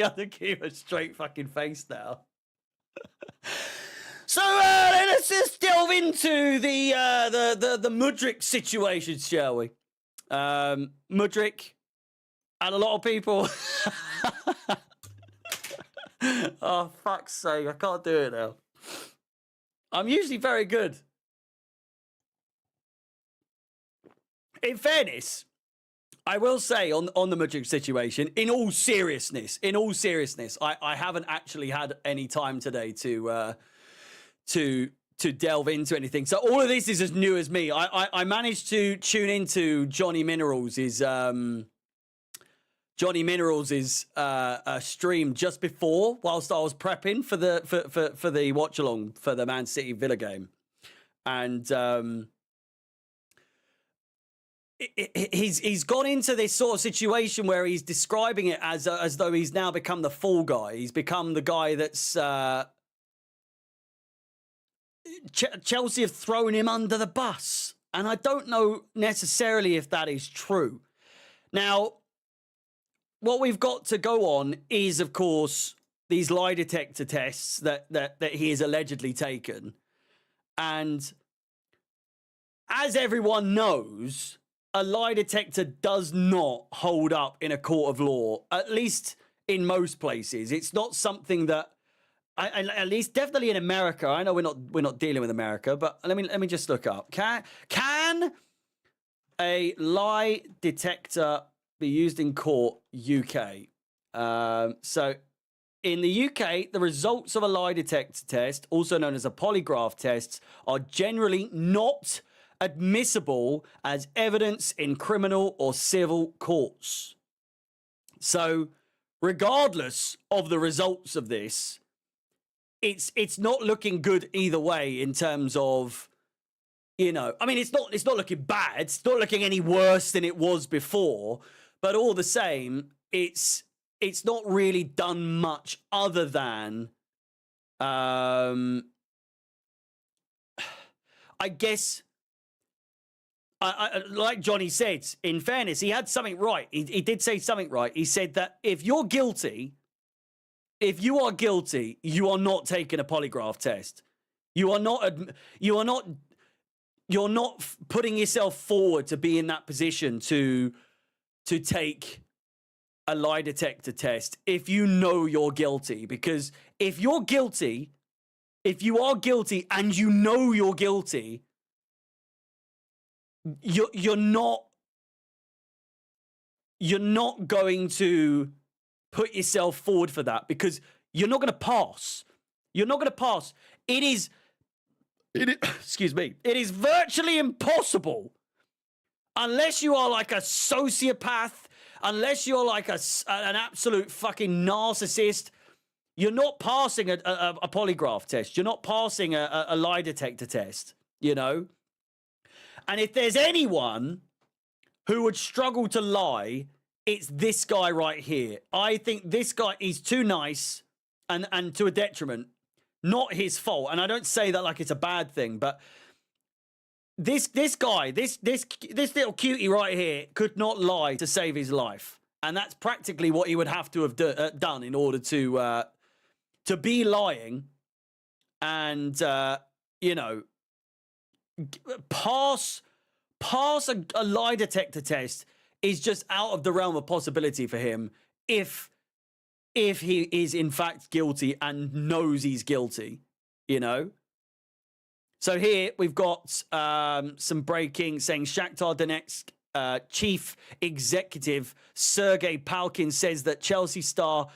have to keep a straight fucking face now. So let's just delve into the Mudryk situation, shall we? Mudryk and a lot of people. Oh, fuck's sake! I can't do it now. I'm usually very good. In fairness, I will say on the Mudryk situation, in all seriousness, I haven't actually had any time today to delve into anything. So all of this is as new as me. I managed to tune into Johnny Minerals' stream just before, whilst I was prepping for the watch along for the Man City Villa game, and he's gone into this sort of situation where he's describing it as though he's now become the fall guy. He's become the guy that's Chelsea have thrown him under the bus, and I don't know necessarily if that is true. Now, what we've got to go on is, of course, these lie detector tests that he has allegedly taken, and as everyone knows, a lie detector does not hold up in a court of law, at least in most places. It's not something that, at least definitely in America. I know we're not dealing with America, but let me just look up. Can a lie detector be used in court? UK. So in the UK, the results of a lie detector test, also known as a polygraph test, are generally not admissible as evidence in criminal or civil courts. So regardless of the results of this, it's not looking good either way in terms of, you know, I mean, it's not looking bad. It's not looking any worse than it was before, but all the same, it's not really done much other than, I guess, like Johnny said, in fairness, he had something right. He did say something right. He said that if you are guilty, you are not taking a polygraph test. You're not putting yourself forward to be in that position to take a lie detector test if you know you're guilty. Because if you are guilty and you know you're guilty, you're not going to put yourself forward for that, because you're not going to pass. You're not going to pass. Excuse me. It is virtually impossible, unless you are like a sociopath, unless you're like an absolute fucking narcissist. You're not passing a polygraph test. You're not passing a lie detector test, you know? And if there's anyone who would struggle to lie, it's this guy right here. I think this guy is too nice and to a detriment. Not his fault. And I don't say that like it's a bad thing, but this guy, this little cutie right here could not lie to save his life. And that's practically what he would have to have done in order to be lying and, you know, pass a lie detector test is just out of the realm of possibility for him if he is in fact guilty and knows he's guilty, you know? So here we've got some breaking saying Shakhtar Donetsk chief executive Sergei Palkin says that Chelsea star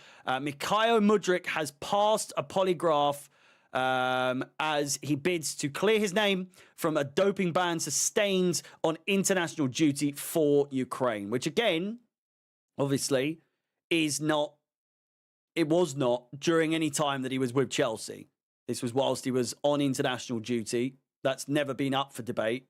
Mikhail Mudryk has passed a polygraph as he bids to clear his name from a doping ban sustained on international duty for Ukraine, which again, obviously, was not during any time that he was with Chelsea. This was whilst he was on international duty. That's never been up for debate.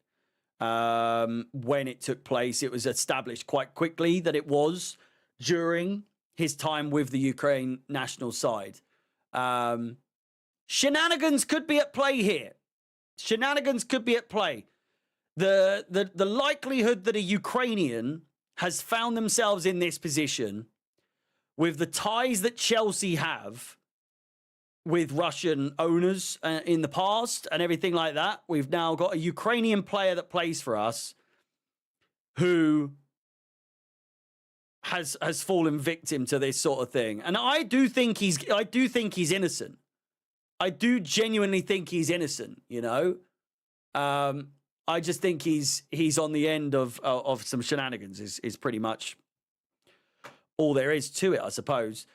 When it took place, it was established quite quickly that it was during his time with the Ukraine national side. Shenanigans could be at play here. Shenanigans could be at play. The likelihood that a Ukrainian has found themselves in this position with the ties that Chelsea have with Russian owners in the past and everything like that. We've now got a Ukrainian player that plays for us who has fallen victim to this sort of thing. And I do think he's innocent. I do genuinely think he's innocent, you know? I just think he's on the end of some shenanigans is pretty much all there is to it, I suppose.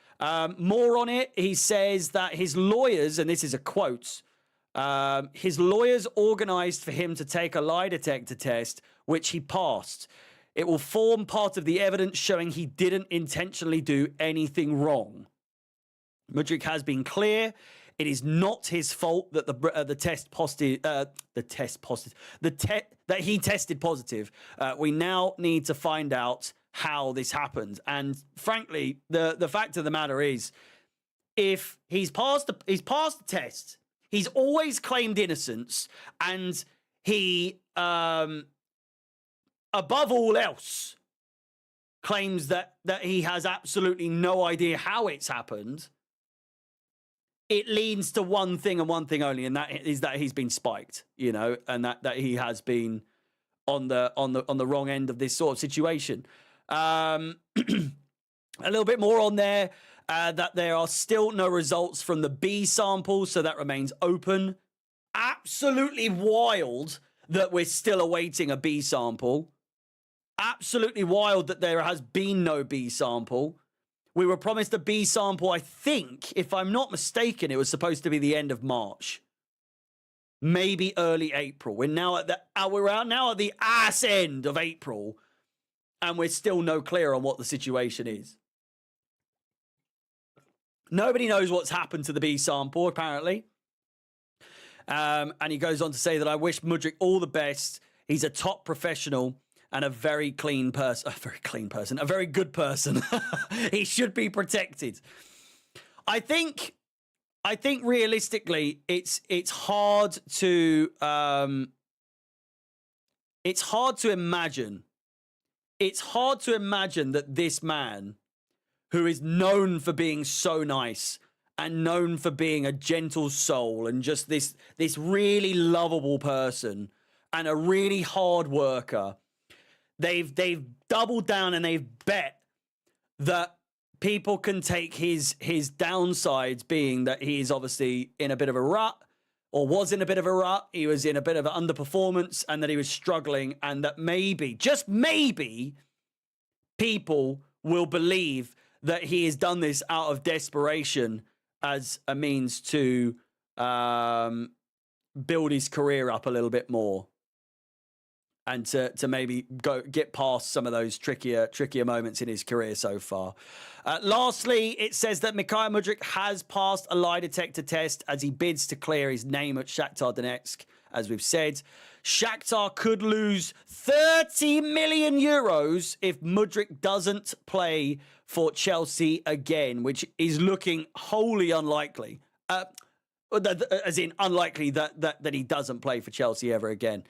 More on it, he says that his lawyers, and this is a quote, his lawyers organised for him to take a lie detector test, which he passed. It will form part of the evidence showing he didn't intentionally do anything wrong. Mudryk has been clear. It is not his fault that that he tested positive. We now need to find out how this happened. And frankly, the fact of the matter is, if he's passed the test, he's always claimed innocence, and he above all else claims that he has absolutely no idea how it's happened. It leads to one thing and one thing only, and that is that he's been spiked, you know, and that he has been on the wrong end of this sort of situation. A little bit more on there, that there are still no results from the B sample, so that remains open. Absolutely wild that we're still awaiting a B sample. Absolutely wild that there has been no B sample. We were promised a B sample, I think, if I'm not mistaken, it was supposed to be the end of March. Maybe early April. We're now at the ass end of April, and we're still no clear on what the situation is. Nobody knows what's happened to the B sample, apparently. And he goes on to say that I wish Mudryk all the best. He's a top professional and a very clean person. A very good person. He should be protected. I think realistically, it's hard to It's hard to imagine. It's hard to imagine that this man, who is known for being so nice and known for being a gentle soul and just this really lovable person and a really hard worker, they've doubled down and they've bet that people can take his downsides, being that he is obviously in a bit of a rut, or was in a bit of a rut. He was in a bit of an underperformance, and that he was struggling, and that maybe, just maybe, people will believe that he has done this out of desperation as a means to build his career up a little bit more, and to maybe get past some of those trickier moments in his career so far. Lastly, it says that Mikhail Mudryk has passed a lie detector test as he bids to clear his name at Shakhtar Donetsk. As we've said, Shakhtar could lose 30 million euros if Mudryk doesn't play for Chelsea again, which is looking wholly unlikely. As in unlikely that he doesn't play for Chelsea ever again.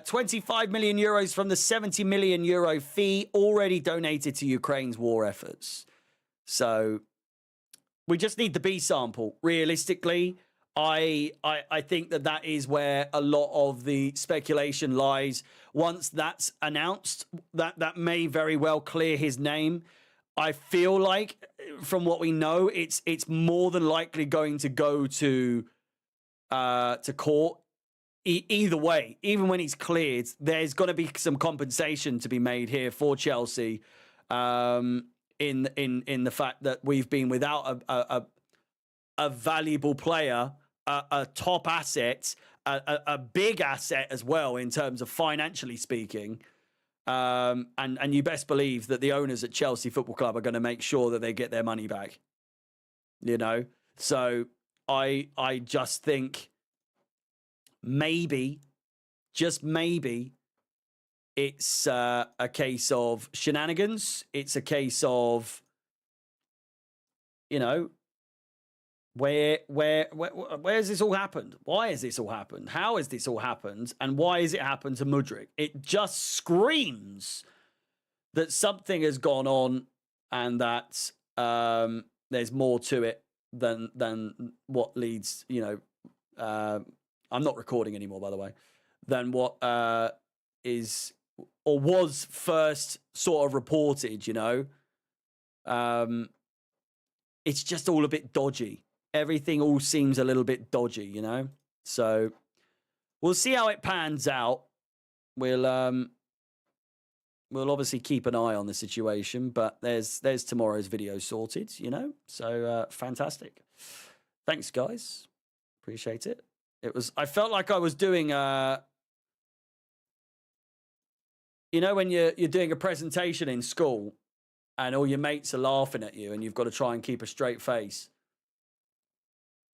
25 million euros from the 70 million euro fee already donated to Ukraine's war efforts. So we just need the B sample. Realistically, I think that is where a lot of the speculation lies. Once that's announced, that may very well clear his name. I feel like, from what we know, it's more than likely going to go to court. Either way, even when he's cleared, there's going to be some compensation to be made here for Chelsea. In the fact that we've been without a valuable player, a top asset, a big asset as well in terms of financially speaking. And you best believe that the owners at Chelsea Football Club are going to make sure that they get their money back. You know? So I just think maybe, just maybe, it's a case of shenanigans. It's a case of, you know, where's this all happened? Why has this all happened? How has this all happened? And why has it happened to Mudryk? It just screams that something has gone on, and that there's more to it than what leads, you know, I'm not recording anymore, by the way, than what is or was first sort of reported, you know. It's just all a bit dodgy. Everything all seems a little bit dodgy, you know? So we'll see how it pans out. We'll obviously keep an eye on the situation, but there's tomorrow's video sorted, you know? So fantastic. Thanks, guys. Appreciate it. I felt like I was doing you know, when you're doing a presentation in school and all your mates are laughing at you and you've got to try and keep a straight face.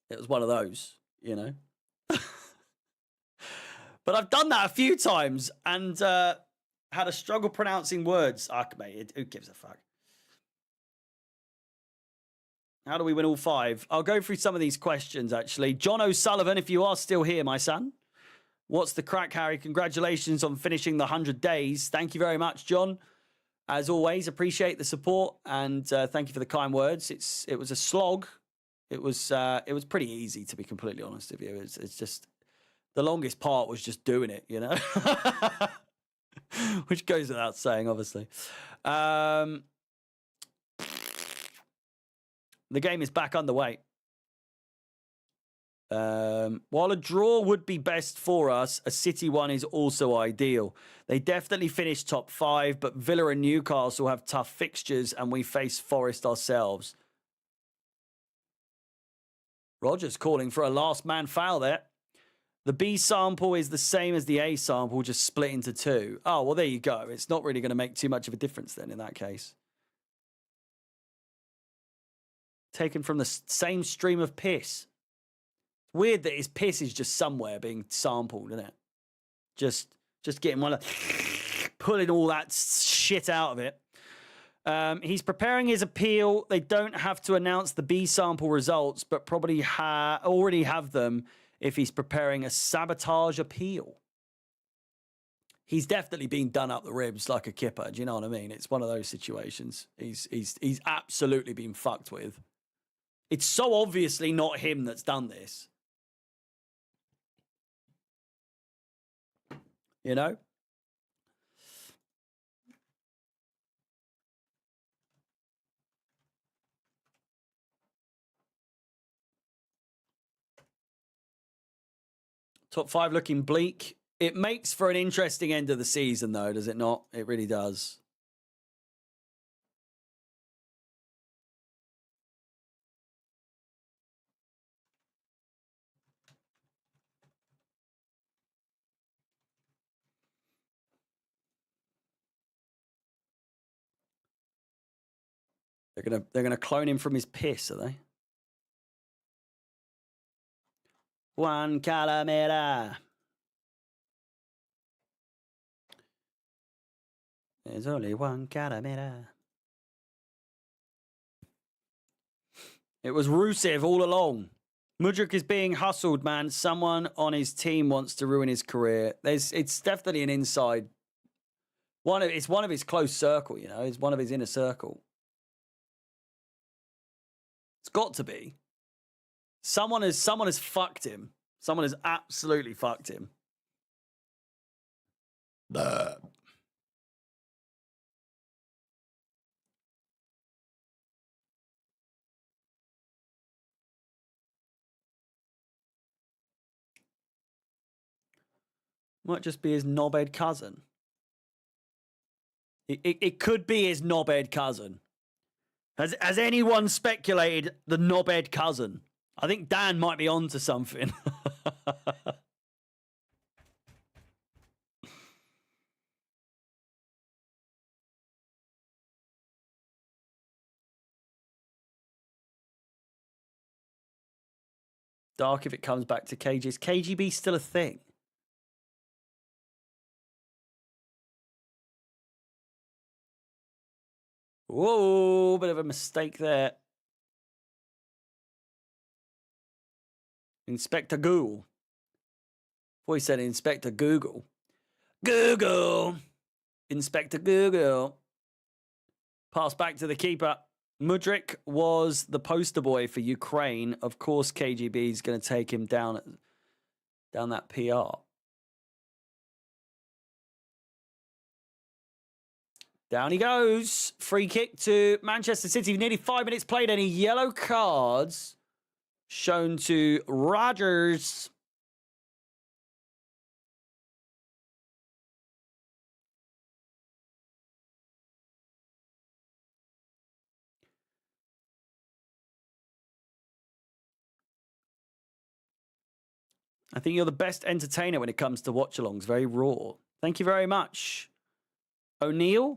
It was one of those, you know. But I've done that a few times and had a struggle pronouncing words. Mate, who gives a fuck? How do we win all five? I'll go through some of these questions, actually. John O'Sullivan, if you are still here, my son. What's the crack, Harry? Congratulations on finishing the 100 days. Thank you very much, John. As always, appreciate the support, and thank you for the kind words. It was a slog. It was pretty easy, to be completely honest with you. It's just the longest part was just doing it, you know, which goes without saying, obviously. The game is back underway. While a draw would be best for us, a City one is also ideal. They definitely finished top 5, but Villa and Newcastle have tough fixtures, and we face Forest ourselves. Rogers calling for a last man foul there. The B sample is the same as the A sample, just split into 2. Oh, well, there you go. It's not really going to make too much of a difference then in that case. Taken from the same stream of piss. Weird that his piss is just somewhere being sampled, isn't it? Just getting one, pulling all that shit out of it. He's preparing his appeal. They don't have to announce the B sample results, but probably already have them if he's preparing a sabotage appeal. he's definitely been done up the ribs like a kipper. Do you know what I mean? It's one of those situations. He's absolutely been fucked with. It's so obviously not him that's done this. You know? Top 5 looking bleak. It makes for an interesting end of the season, though, does it not? It really does. They're gonna clone him from his piss, are they? Juan Calamera. There's only one Calamera. It was Rusev all along. Mudryk is being hustled, man. Someone on his team wants to ruin his career. It's definitely an inside. It's one of his close circle, you know. It's one of his inner circle. It's got to be. Someone has fucked him. Someone has absolutely fucked him. Might just be his knobhead cousin. It could be his knobhead cousin. Has anyone speculated the knobhead cousin? I think Dan might be onto something. Dark if it comes back to KG. Is KGB still a thing? Whoa, bit of a mistake there. Inspector Google. Boy said Inspector Google. Google. Inspector Google. Pass back to the keeper. Mudryk was the poster boy for Ukraine. Of course, KGB is going to take him down that PR. Down he goes. Free kick to Manchester City. Nearly 5 minutes played. Any yellow cards shown to Rodgers. I think you're the best entertainer when it comes to watch-alongs. Very raw. Thank you very much. O'Neilly?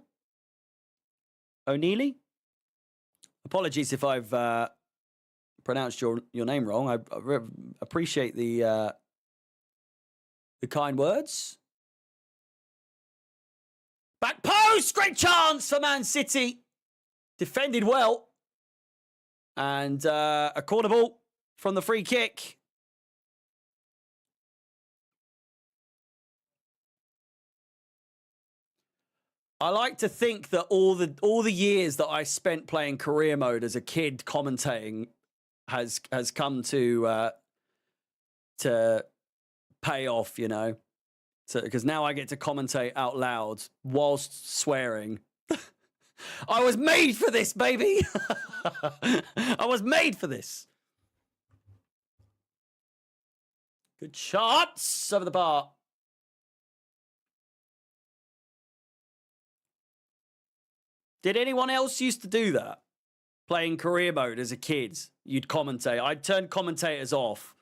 Apologies if I've pronounced your name wrong. I appreciate the kind words. Back post! Great chance for Man City. Defended well. And a corner ball from the free kick. I like to think that all the years that I spent playing career mode as a kid commentating has come to pay off, you know. Because now I get to commentate out loud whilst swearing. I was made for this, baby. I was made for this. Good shots over the bar. Did anyone else used to do that? Playing career mode as a kid, you'd commentate. I'd turn commentators off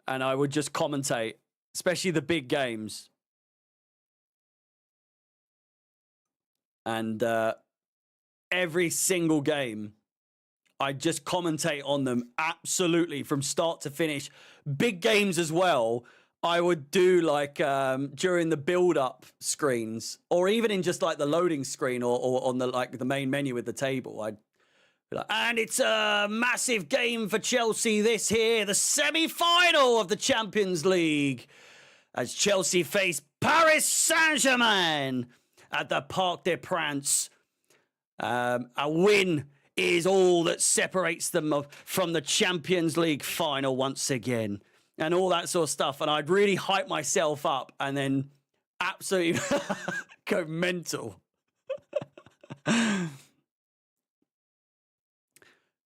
and I would just commentate, especially the big games. And every single game, I'd just commentate on them absolutely from start to finish. Big games as well. I would do like during the build-up screens, or even in just like the loading screen, or on the main menu with the table. I'd be like, and it's a massive game for Chelsea. This here, the semi-final of the Champions League, as Chelsea face Paris Saint-Germain at the Parc des Princes. A win is all that separates them from the Champions League final once again. And all that sort of stuff. And I'd really hype myself up and then absolutely go mental.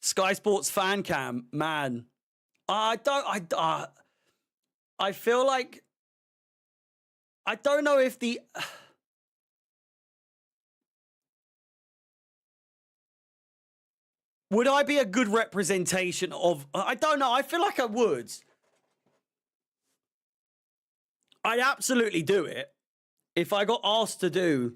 Sky Sports fan cam, man. I feel like I don't know if the would I be a good representation of I don't know. I feel like I would. I'd absolutely do it if I got asked to do,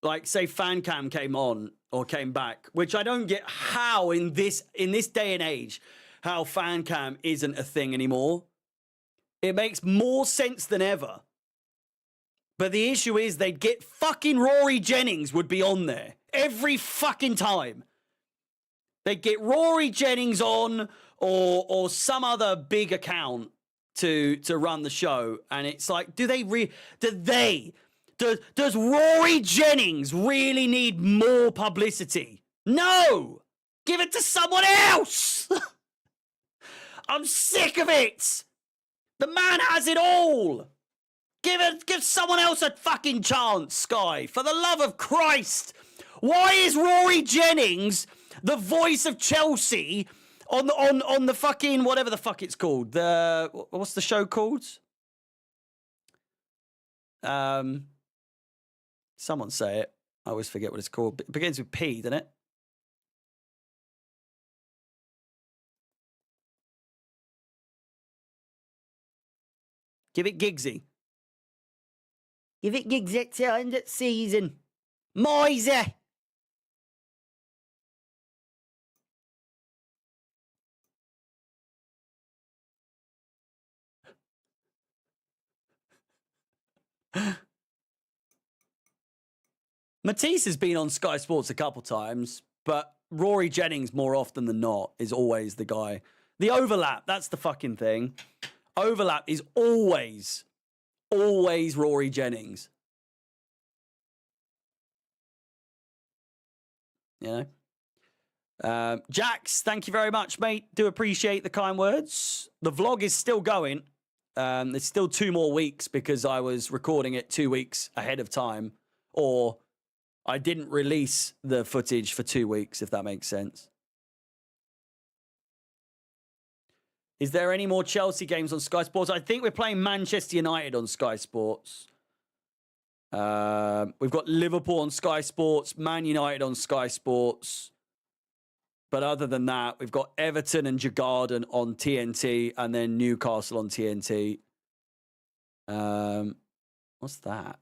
like, say, fan cam came on or came back, which I don't get how in this day and age, how fan cam isn't a thing anymore. It makes more sense than ever. But the issue is they'd get fucking Rory Jennings would be on there every fucking time. They'd get Rory Jennings on or some other big account to run the show, and it's like, does Rory Jennings really need more publicity? No! Give it to someone else! I'm sick of it! The man has it all! Give someone else a fucking chance, Sky. For the love of Christ! Why is Rory Jennings the voice of Chelsea on the fucking whatever the fuck it's called? What's the show called? Someone say it. I always forget what it's called. It begins with P, doesn't it? Give it Giggsy. Give it Giggsy to end of season. Miser. Matisse has been on Sky Sports a couple times, but Rory Jennings, more often than not, is always the guy. The overlap, that's the fucking thing. Overlap is always Rory Jennings. You know? Jax, thank you very much, mate. Do appreciate the kind words. The vlog is still going. There's still 2 more weeks because I was recording it 2 weeks ahead of time. Or I didn't release the footage for 2 weeks, if that makes sense. Is there any more Chelsea games on Sky Sports? I think we're playing Manchester United on Sky Sports. We've got Liverpool on Sky Sports, Man United on Sky Sports. But other than that, we've got Everton and Djurgården on TNT and then Newcastle on TNT. What's that?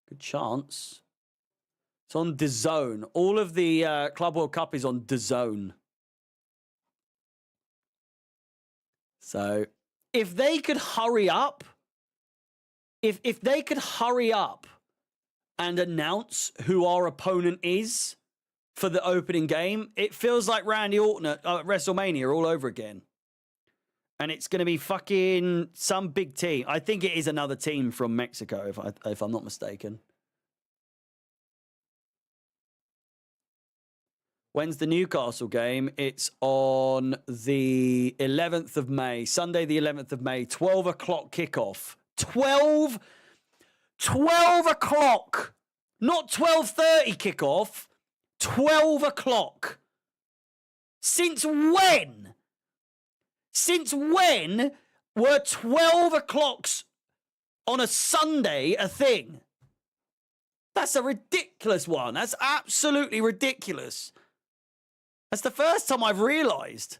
Good chance. It's on DAZN. All of the Club World Cup is on DAZN. So if they could hurry up, if they could hurry up and announce who our opponent is for the opening game, it feels like Randy Orton at WrestleMania all over again. And it's going to be fucking some big team. I think it is another team from Mexico, if I'm not mistaken. When's the Newcastle game? It's on the 11th of May. Sunday, the 11th of May. 12 o'clock kickoff. 12 o'clock. Not 12:30 kickoff. 12 o'clock. Since when? Since when were 12 o'clocks on a Sunday a thing? That's a ridiculous one. That's absolutely ridiculous. That's the first time I've realised.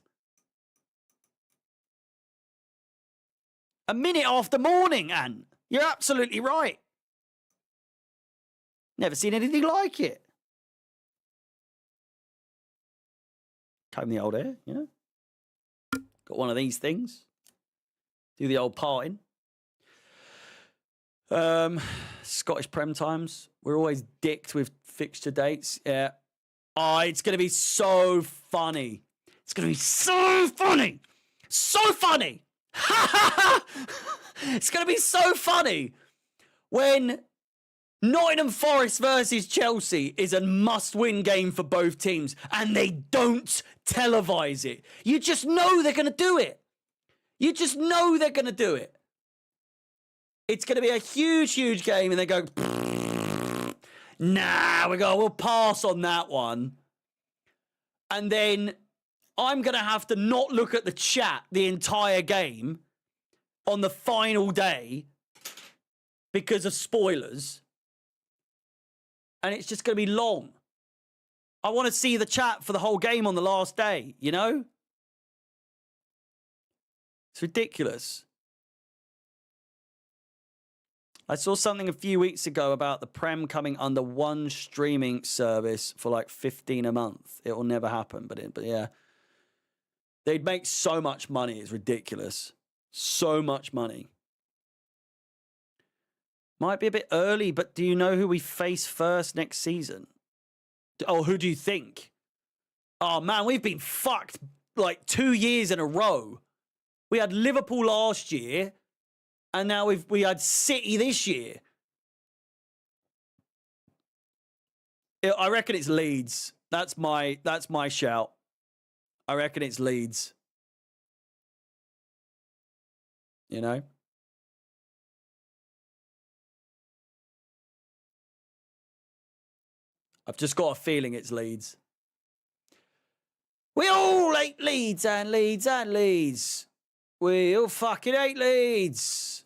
A minute after morning, Ant. You're absolutely right. Never seen anything like it. Comb the old hair, you know. Got one of these things. Do the old parting. Scottish Prem times. We're always dicked with fixture dates. Yeah. Oh, it's going to be so funny. It's going to be so funny. So funny. It's going to be so funny when Nottingham Forest versus Chelsea is a must-win game for both teams and they don't televise it. You just know they're going to do it. You just know they're going to do it. It's going to be a huge, huge game and they go, nah, we'll pass on that one. And then I'm going to have to not look at the chat the entire game on the final day because of spoilers. And it's just going to be long. I want to see the chat for the whole game on the last day, you know? It's ridiculous. I saw something a few weeks ago about the Prem coming under one streaming service for like 15 a month. It will never happen, but yeah. They'd make so much money. It's ridiculous. So much money. Might be a bit early, but do you know who we face first next season? Oh, who do you think? Oh, man, we've been fucked like 2 years in a row. We had Liverpool last year, and now we had City this year. I reckon it's Leeds. That's my shout. I reckon it's Leeds. You know? I've just got a feeling it's Leeds. We all hate Leeds and Leeds and Leeds. We all fucking hate Leeds.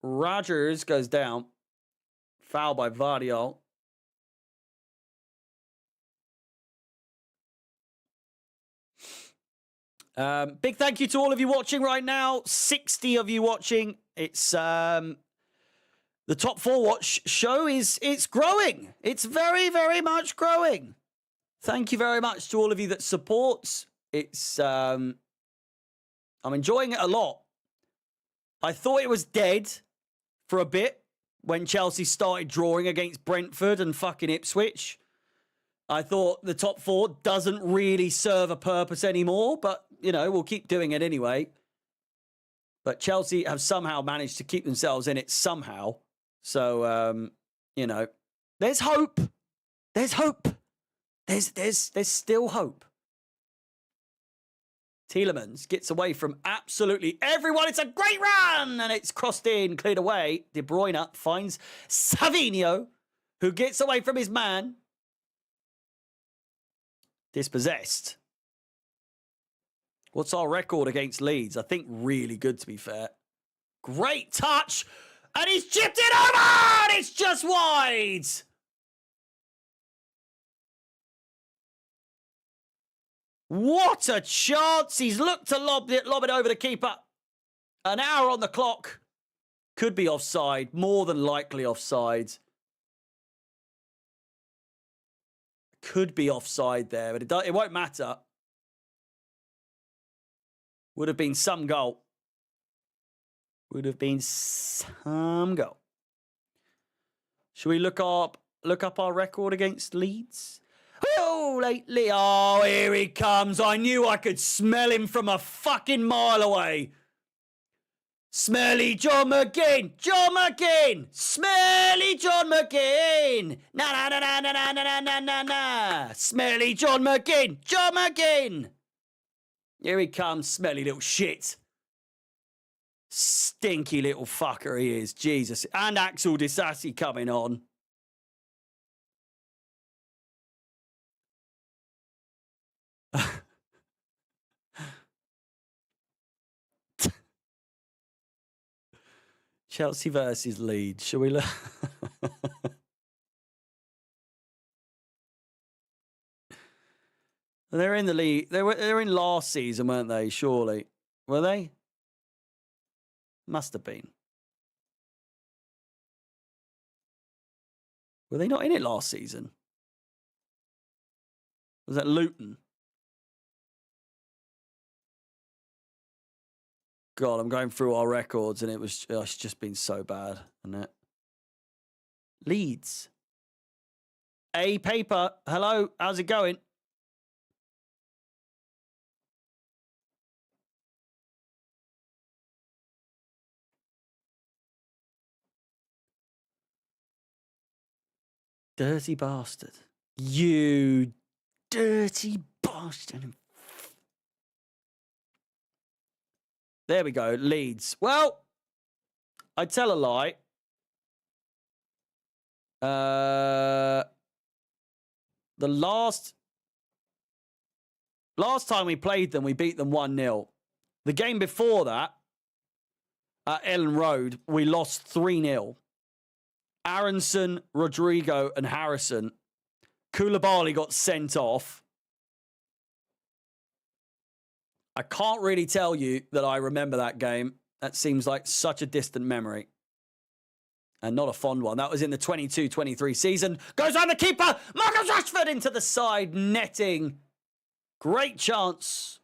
Rodgers goes down. Foul by Vardiol. Big thank you to all of you watching right now. 60 of you watching. It's the top 4 watch show it's growing. It's very, very much growing. Thank you very much to all of you that supports. It's I'm enjoying it a lot. I thought it was dead for a bit when Chelsea started drawing against Brentford and fucking Ipswich. I thought the top 4 doesn't really serve a purpose anymore, but, you know, we'll keep doing it anyway. But Chelsea have somehow managed to keep themselves in it somehow. So, you know, there's hope. There's hope. There's still hope. Tielemans gets away from absolutely everyone. It's a great run, and it's crossed in, cleared away. De Bruyne finds Savinho, who gets away from his man. Dispossessed. What's our record against Leeds? I think really good, to be fair. Great touch, and he's chipped it over, and it's just wide. What a chance. He's looked to lob it over the keeper. An hour on the clock. Could be offside. More than likely offside. Could be offside there, but it won't matter. Would have been some goal. Would have been some goal. Should we look up our record against Leeds? Oh, lately. Oh, here he comes. I knew I could smell him from a fucking mile away. Smelly John McGinn. John McGinn. Smelly John McGinn. Na na na na na na na na na na. Smelly John McGinn. John McGinn. Here he comes, smelly little shit. Stinky little fucker he is. Jesus. And Axel Disasi coming on. Chelsea versus Leeds. Shall we look? They're in the league. They're in last season, weren't they? Surely. Were they? Must have been. Were they not in it last season? Was that Luton? God, I'm going through our records and it's just been so bad, hasn't it? Leeds. A paper. Hello, how's it going? Dirty bastard. You dirty bastard. There we go. Leeds. Well, I tell a lie. The last time we played them, we beat them 1-0. The game before that, at Ellen Road, we lost 3-0. Aronson, Rodrigo, and Harrison. Koulibaly got sent off. I can't really tell you that I remember that game. That seems like such a distant memory. And not a fond one. That was in the 22-23 season. Goes on the keeper. Marcus Rashford into the side netting. Great chance.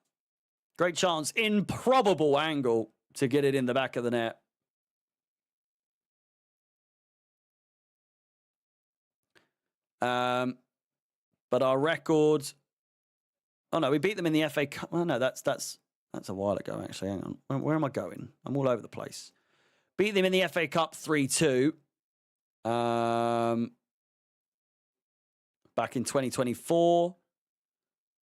Great chance. Improbable angle to get it in the back of the net. But our record... Oh, no, we beat them in the FA Cup. Oh, no, that's a while ago, actually. Hang on. Where am I going? I'm all over the place. Beat them in the FA Cup 3-2. Back in 2024.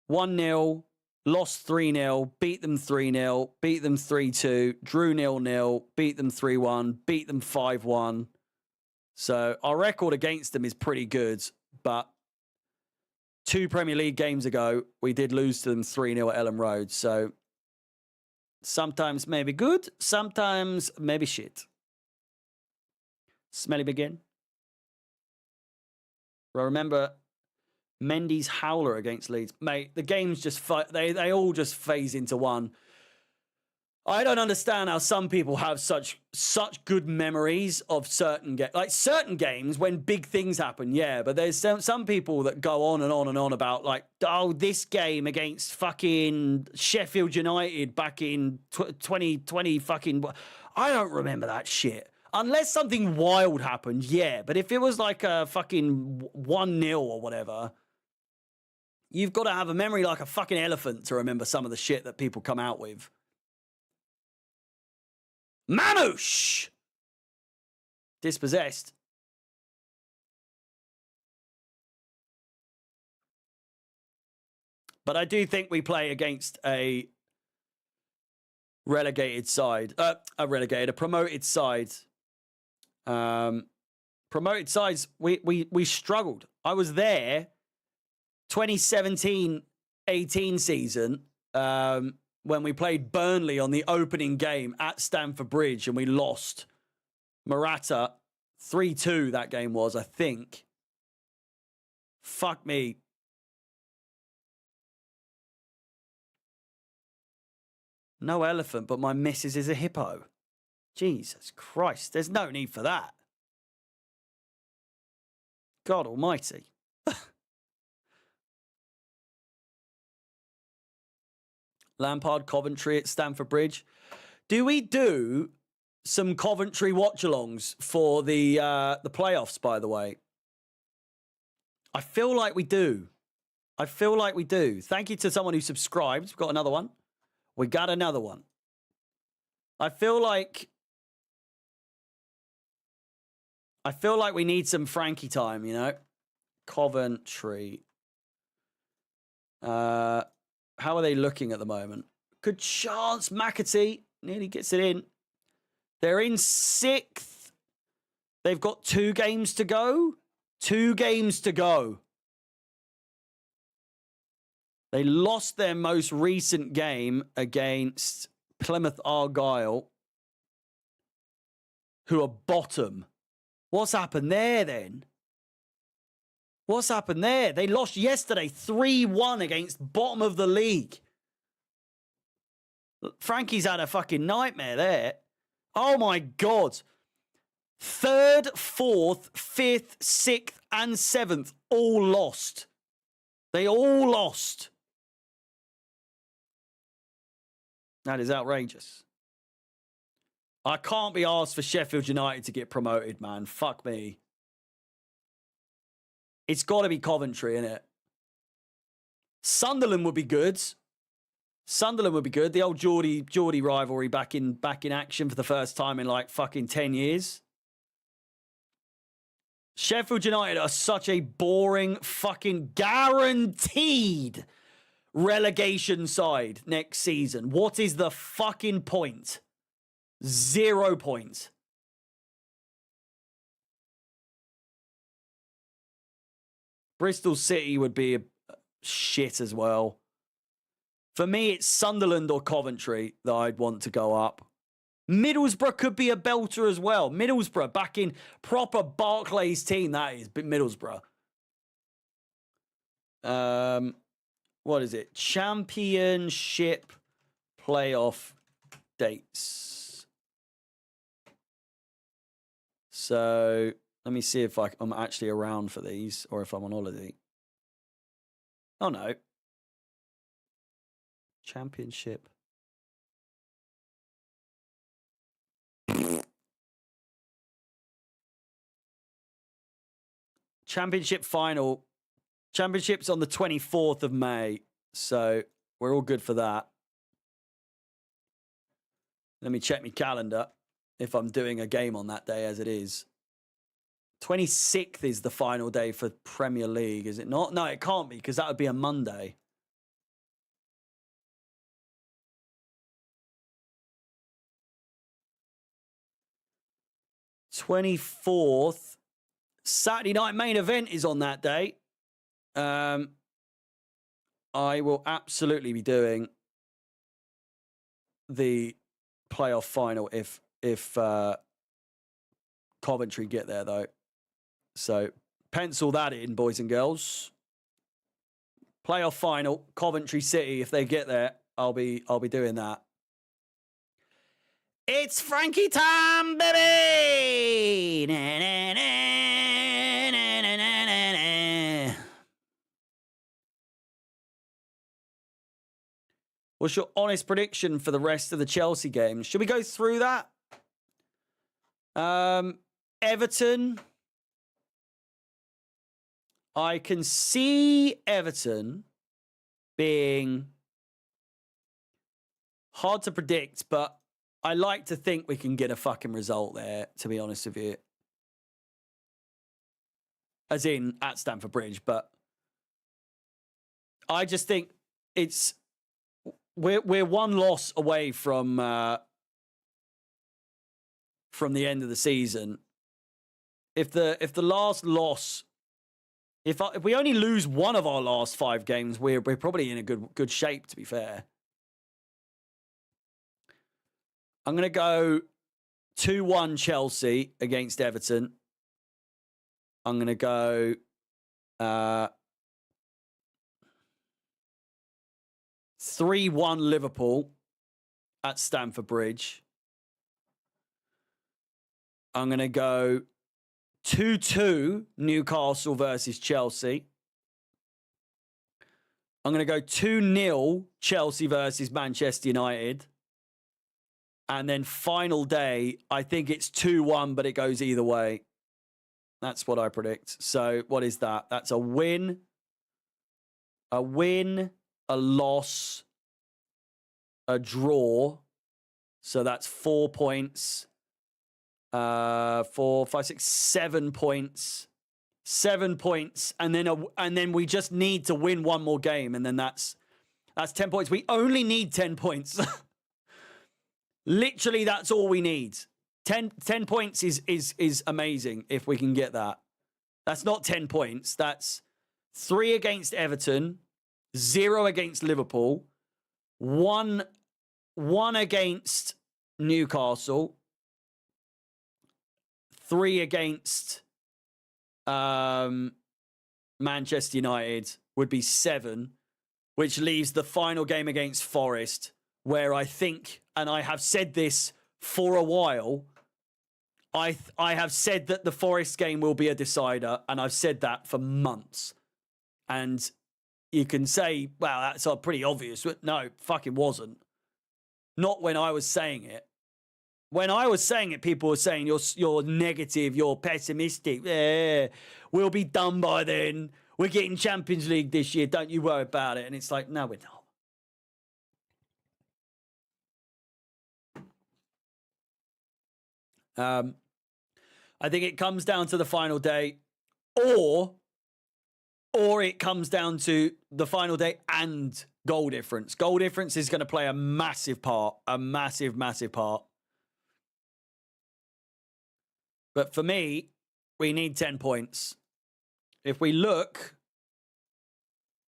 1-0. Lost 3-0. Beat them 3-0. Beat them 3-2. Drew 0-0. Beat them 3-1. Beat them 5-1. So our record against them is pretty good. But 2 Premier League games ago, we did lose to them 3-0 at Ellen Road. So sometimes maybe good, sometimes maybe shit. Smelly begin. I remember Mendy's howler against Leeds. Mate, the games just, they all just phase into one. I don't understand how some people have such good memories of certain games. Like certain games when big things happen, yeah. But there's some people that go on and on and on about like, oh, this game against fucking Sheffield United back in 2020 fucking... I don't remember that shit. Unless something wild happened, yeah. But if it was like a fucking 1-0 or whatever, you've got to have a memory like a fucking elephant to remember some of the shit that people come out with. Mamouche! Dispossessed. But I do think we play against a relegated side. A promoted side. Promoted sides, we struggled. I was there 2017-18 season. When we played Burnley on the opening game at Stamford Bridge and we lost. Morata, 3-2 that game was, I think. Fuck me. No elephant, but my missus is a hippo. Jesus Christ, there's no need for that. God almighty. Lampard, Coventry at Stamford Bridge. Do we do some Coventry watch-alongs for the playoffs, by the way? I feel like we do. Thank you to someone who subscribed. We've got another one. We got another one. I feel like we need some Frankie time, you know? Coventry. How are they looking at the moment? Good chance. McAtee nearly gets it in. They're in 6th. They've got 2 games to go. 2 games to go. They lost their most recent game against Plymouth Argyle, who are bottom. What's happened there then? What's happened there? They lost yesterday 3-1 against bottom of the league. Frankie's had a fucking nightmare there. Oh my God. 3rd, 4th, 5th, 6th, and 7th all lost. They all lost. That is outrageous. I can't be asked for Sheffield United to get promoted, man. Fuck me. It's got to be Coventry, innit? Sunderland would be good. The old Geordie rivalry back in action for the first time in like fucking 10 years. Sheffield United are such a boring, fucking guaranteed relegation side next season. What is the fucking point? 0 points. Bristol City would be a shit as well. For me, it's Sunderland or Coventry that I'd want to go up. Middlesbrough could be a belter as well. Middlesbrough back in proper Barclays team, that is. Middlesbrough. What is it? Championship playoff dates. So let me see if I'm actually around for these or if I'm on holiday. Oh no. Championship. Championship final. Championship's on the 24th of May. So we're all good for that. Let me check my calendar if I'm doing a game on that day as it is. 26th is the final day for Premier League, is it not? No, it can't be because that would be a Monday. '24th Saturday night main event is on that day. I will absolutely be doing the playoff final if Coventry get there though. So pencil that in, boys and girls. Playoff final, Coventry City. If they get there, I'll be doing that. It's Frankie time, baby. Na, na, na, na, na, na, na. What's your honest prediction for the rest of the Chelsea games? Should we go through that? Everton. I can see Everton being hard to predict, but I like to think we can get a fucking result there, to be honest with you. As in at Stamford Bridge, but I just think we're one loss away from the end of the season. If the last loss, if we only lose one of our last 5 games, we're probably in a good shape, to be fair. I'm going to go 2-1 Chelsea against Everton. I'm going to go 3-1 Liverpool at Stamford Bridge. I'm going to go 2-2 Newcastle versus Chelsea. I'm going to go 2-0 Chelsea versus Manchester United. And then final day, I think it's 2-1, but it goes either way. That's what I predict. So what is that? That's a win, a loss, a draw. So that's 4 points. 4, 5, 6, 7 points. 7 points. And then we just need to win one more game. And then that's 10 points. We only need 10 points. Literally, that's all we need. 10 points is amazing if we can get that. That's not 10 points. That's 3 against Everton, 0 against Liverpool, 1 against Newcastle, 3 against Manchester United would be 7, which leaves the final game against Forest, where I think, and I have said this for a while, I have said that the Forest game will be a decider, and I've said that for months. And you can say, wow, that's pretty obvious. No, it fucking wasn't. Not when I was saying it. When I was saying it, people were saying, you're negative, you're pessimistic. Yeah, we'll be done by then. We're getting Champions League this year. Don't you worry about it. And it's like, no, we're not. I think it comes down to the final day. or it comes down to the final day and goal difference. Goal difference is going to play a massive part, a massive, massive part. But for me, we need 10 points. If we look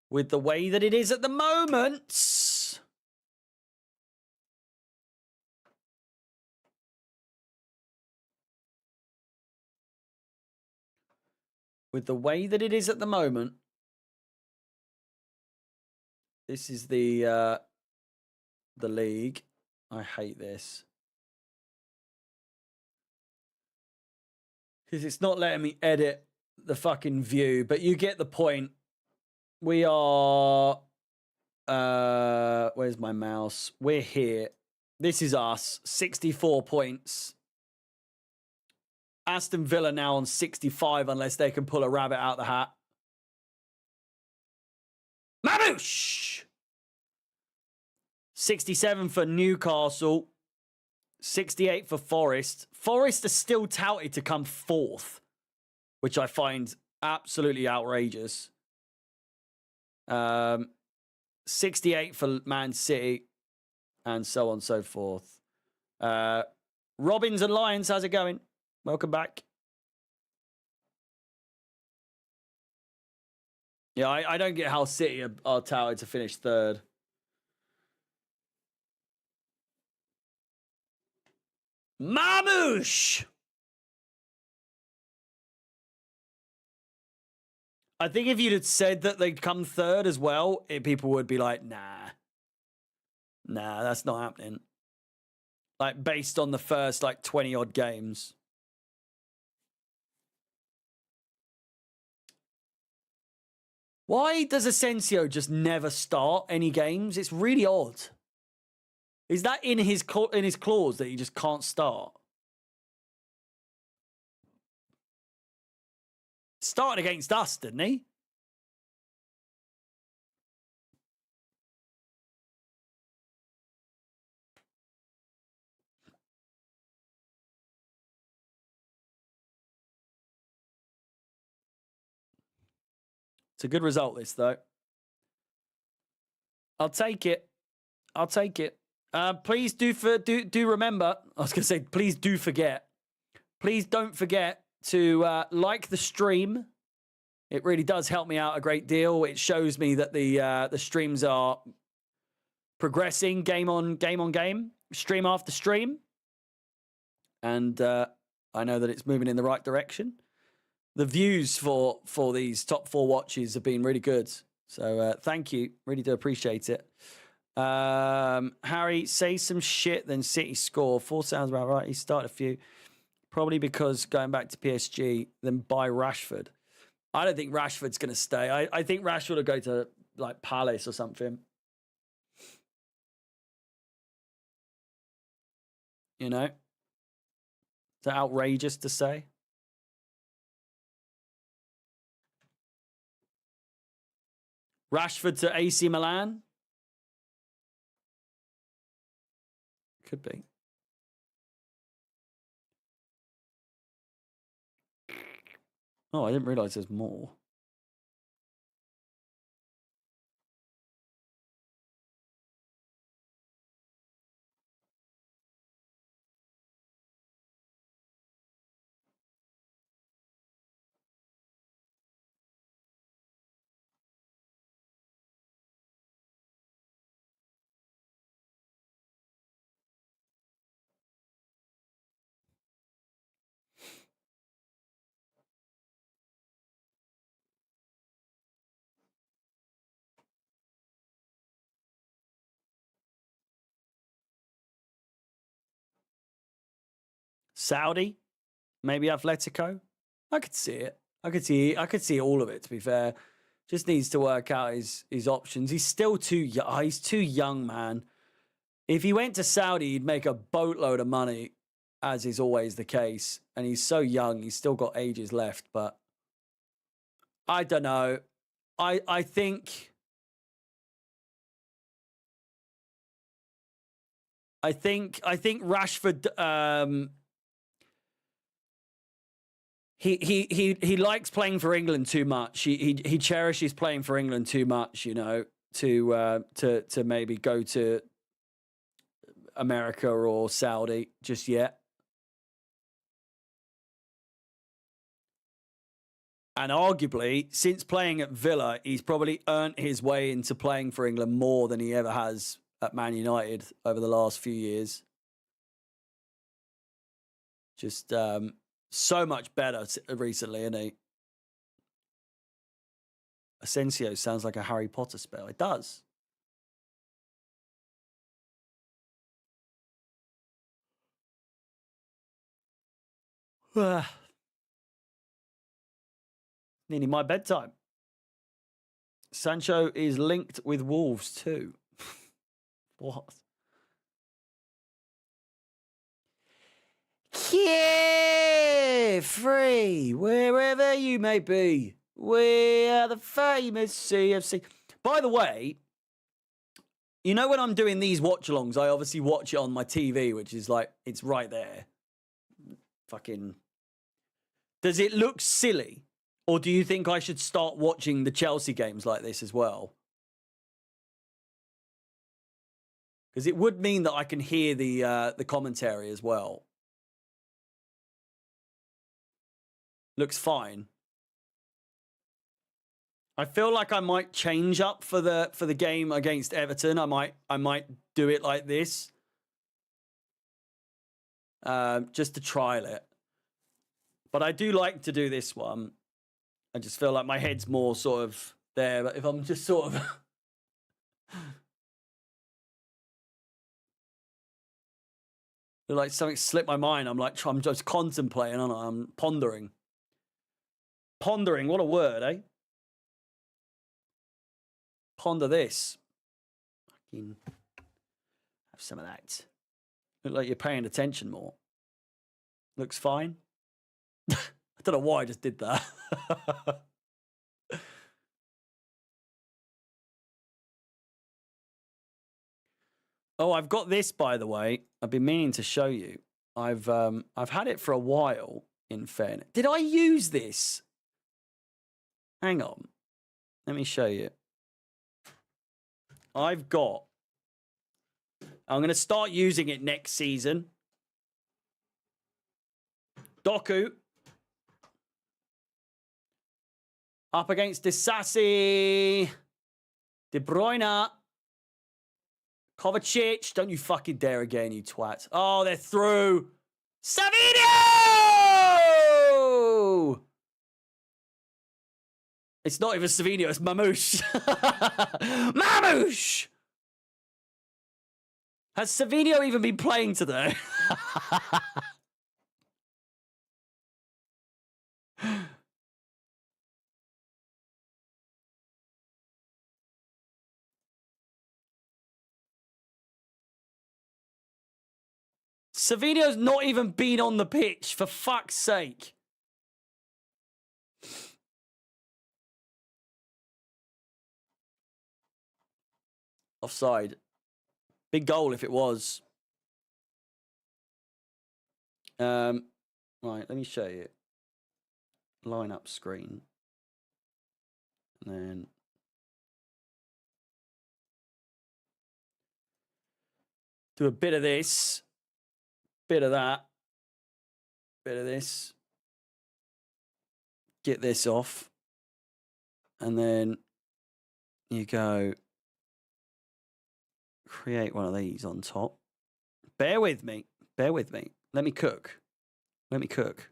with the way that it is at the moment, this is the league. I hate this. Because it's not letting me edit the fucking view, but you get the point. We are... where's my mouse? We're here. This is us. 64 points. Aston Villa now on 65 unless they can pull a rabbit out the hat. Mamouche! 67 for Newcastle. 68 for Forest. Forest are still touted to come fourth, which I find absolutely outrageous. 68 for Man City, and so on and so forth. Robins and Lions, how's it going? Welcome back. Yeah, I don't get how City are touted to finish third. Mamouche! I think if you'd had said that they'd come third as well, people would be like, nah, that's not happening. Like, based on the first, 20-odd games. Why does Asensio just never start any games? It's really odd. Is that in his clause that he just can't start? Started against us, didn't he? It's a good result, this, though. I'll take it. Please do remember. I was going to say, please do forget. Please don't forget to like the stream. It really does help me out a great deal. It shows me that the streams are progressing game on game, stream after stream. And I know that it's moving in the right direction. The views for these top 4 watches have been really good. So thank you. Really do appreciate it. Harry, say some shit, then City score. 4 sounds about right. He started a few. Probably because going back to PSG, then buy Rashford. I don't think Rashford's going to stay. I think Rashford will go to Palace or something. You know? Is that outrageous to say? Rashford to AC Milan? Could be. Oh, I didn't realise there's more. Saudi? Maybe Atletico? I could see it. I could see all of it, to be fair. Just needs to work out his options. He's still too young. He's too young, man. If he went to Saudi, he'd make a boatload of money, as is always the case. And he's so young, he's still got ages left. But I don't know. I think Rashford. he likes playing for England too much. He cherishes playing for England too much, you know, to maybe go to America or Saudi just yet. And arguably, since playing at Villa, he's probably earned his way into playing for England more than he ever has at Man United over the last few years. Just so much better recently, isn't he? Asensio sounds like a Harry Potter spell. It does. Nearly my bedtime. Sancho is linked with Wolves too. What? Carefree, wherever you may be. We are the famous CFC. By the way, you know when I'm doing these watch-alongs, I obviously watch it on my TV, which is like, it's right there. Fucking... Does it look silly? Or do you think I should start watching the Chelsea games like this as well? Because it would mean that I can hear the commentary as well. Looks fine. I feel like I might change up for the game against Everton. I might do it like this. Just to trial it. But I do like to do this one. I just feel like my head's more sort of there. But if I'm just sort of... like something slipped my mind. I'm just contemplating, aren't I? I'm pondering. Pondering, what a word, eh? Ponder this. Fucking have some of that. Look like you're paying attention more. Looks fine. I don't know why I just did that. Oh, I've got this, by the way. I've been meaning to show you. I've had it for a while, in fairness. Did I use this? Hang on. Let me show you. I'm going to start using it next season. Doku. Up against Disasi. De Bruyne. Kovacic. Don't you fucking dare again, you twat. Oh, they're through. Savinho! It's not even Savinho, it's Mamouche. Mamouche! Has Savinho even been playing today? Savinho's not even been on the pitch, for fuck's sake. Offside. Big goal if it was. Right, let me show you. Line up screen. And then do a bit of this. Bit of that. Bit of this. Get this off. And then you go create one of these on top. Bear with me. Bear with me. Let me cook. Let me cook.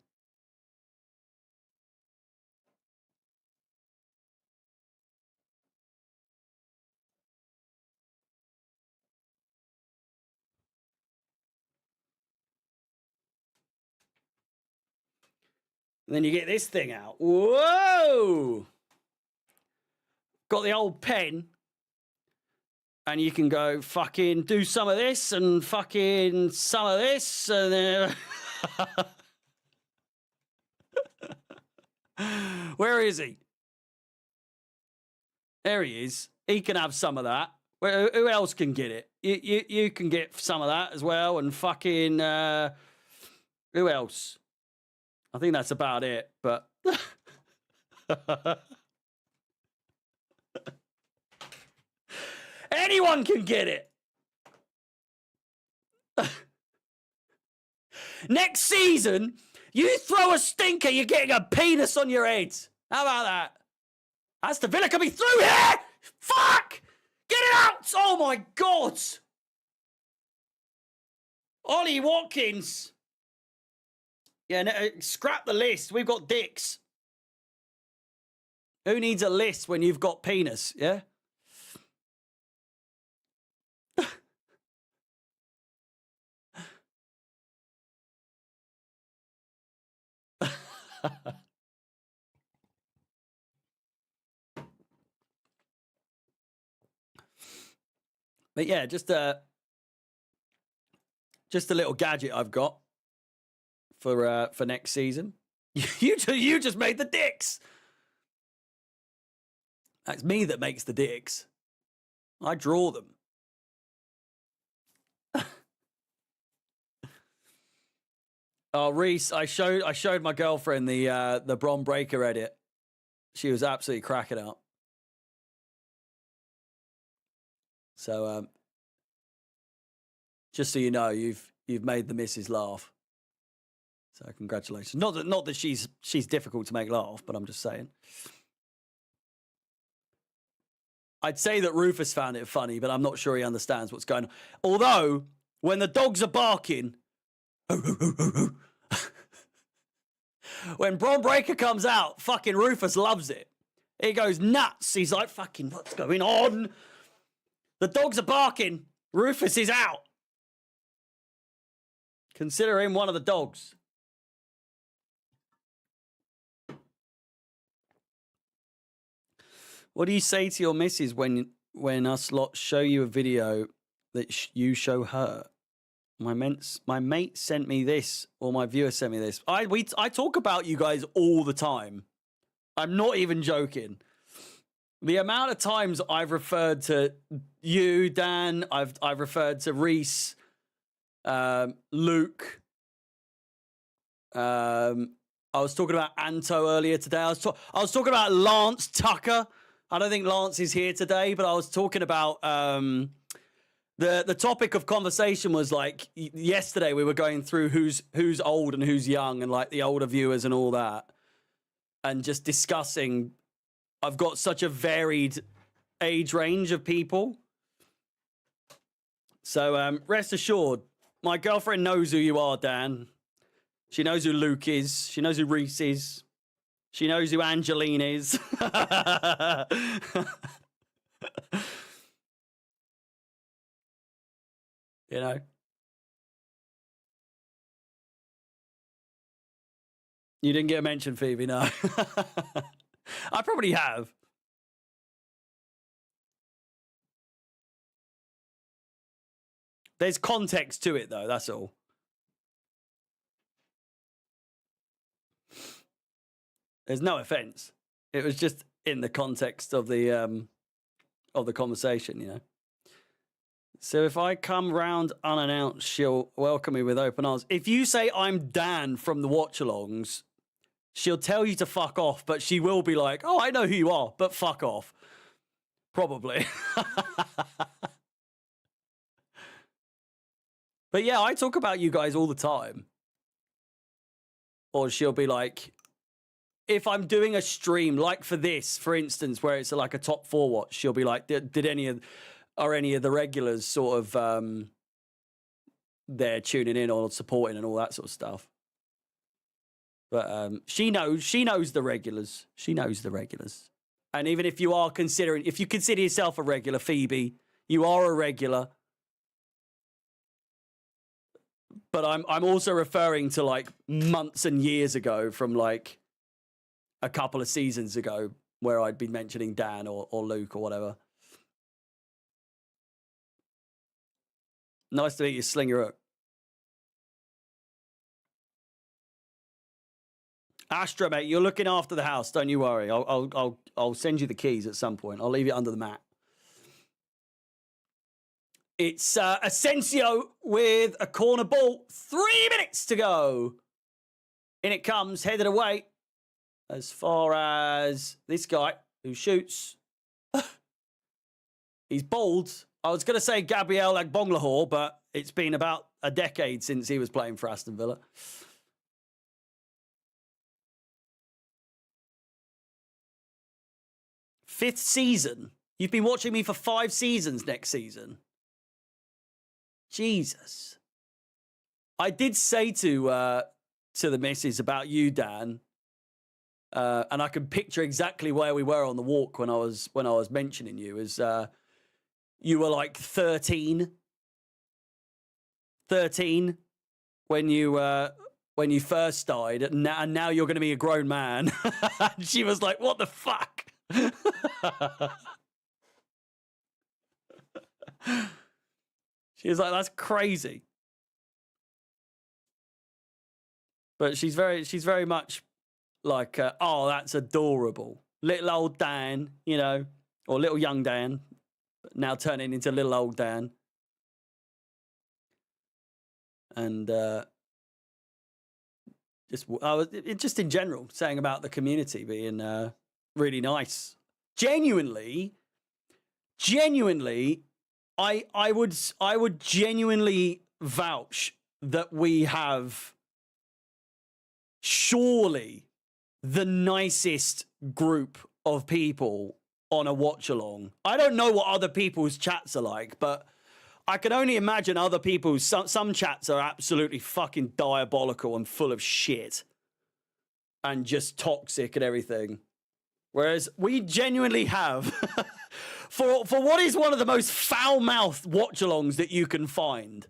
And then you get this thing out. Whoa! Got the old pen. And you can go fucking do some of this and fucking some of this. And then... Where is he? There he is. He can have some of that. Who else can get it? You can get some of that as well. And fucking... who else? I think that's about it, but... Anyone can get it. Next season, you throw a stinker, you're getting a penis on your head. How about that? Aston Villa can be through here. Fuck! Get it out! Oh my God! Ollie Watkins. Yeah, no, scrap the list. We've got dicks. Who needs a list when you've got penis? Yeah. But yeah, just a little gadget I've got for next season. You just made the dicks. That's me that makes the dicks. I draw them. Oh, Reese, I showed my girlfriend the Bron Breaker edit. She was absolutely cracking up. So just so you know, you've made the missus laugh. So congratulations. Not that she's difficult to make laugh, but I'm just saying. I'd say that Rufus found it funny, but I'm not sure he understands what's going on. Although, when the dogs are barking, when Bron Breaker comes out, fucking Rufus loves it. He goes nuts. He's like, fucking, what's going on? The dogs are barking. Rufus is out. Consider him one of the dogs. What do you say to your missus when us lot show you a video that you show her? My mate sent me this, or my viewer sent me this. I talk about you guys all the time. I'm not even joking. The amount of times I've referred to you, Dan, I've referred to Reese, Luke. I was talking about Anto earlier today. I was talking about Lance Tucker. I don't think Lance is here today, but I was talking about the topic of conversation was like yesterday we were going through who's old and who's young and like the older viewers and all that, and just discussing. I've got such a varied age range of people. So rest assured, my girlfriend knows who you are, Dan. She knows who Luke is. She knows who Reese is. She knows who Angeline is. You know? You didn't get a mention, Phoebe, no. I probably have. There's context to it, though, that's all. There's no offense. It was just in the context of the conversation, you know. So if I come round unannounced, she'll welcome me with open arms. If you say I'm Dan from the watch-alongs, she'll tell you to fuck off, but she will be like, oh, I know who you are, but fuck off. Probably. But yeah, I talk about you guys all the time. Or she'll be like, if I'm doing a stream, like for this, for instance, where it's like a top 4 watch, she'll be like, did any of the regulars sort of there tuning in or supporting and all that sort of stuff? But she knows the regulars. She knows the regulars. And even if you consider yourself a regular, Phoebe, you are a regular. But I'm also referring to like months and years ago, from like a couple of seasons ago, where I'd been mentioning Dan or Luke or whatever. Nice to meet you, Slinger Hook. Astra, mate, you're looking after the house. Don't you worry. I'll send you the keys at some point. I'll leave it under the mat. It's Asensio with a corner ball. 3 minutes to go. In it comes, headed away. As far as this guy who shoots. He's bald. I was going to say Gabriel Agbonlahor, but it's been about a decade since he was playing for Aston Villa. Fifth season? You've been watching me for 5 seasons next season. Jesus. I did say to the missus about you, Dan, and I can picture exactly where we were on the walk when I was mentioning you, as you were like 13 when you first died, and now you're going to be a grown man. She was like, "What the fuck?" She was like, "That's crazy." But she's very much like, "Oh, that's adorable, little old Dan," you know, or little young Dan, now turning into little old Dan. And just in general, saying about the community being really nice. Genuinely, I would genuinely vouch that we have surely the nicest group of people on a watch along. I don't know what other people's chats are like, but I can only imagine other people's, some chats are absolutely fucking diabolical and full of shit and just toxic and everything. Whereas we genuinely have, for what is one of the most foul-mouthed watch-alongs that you can find,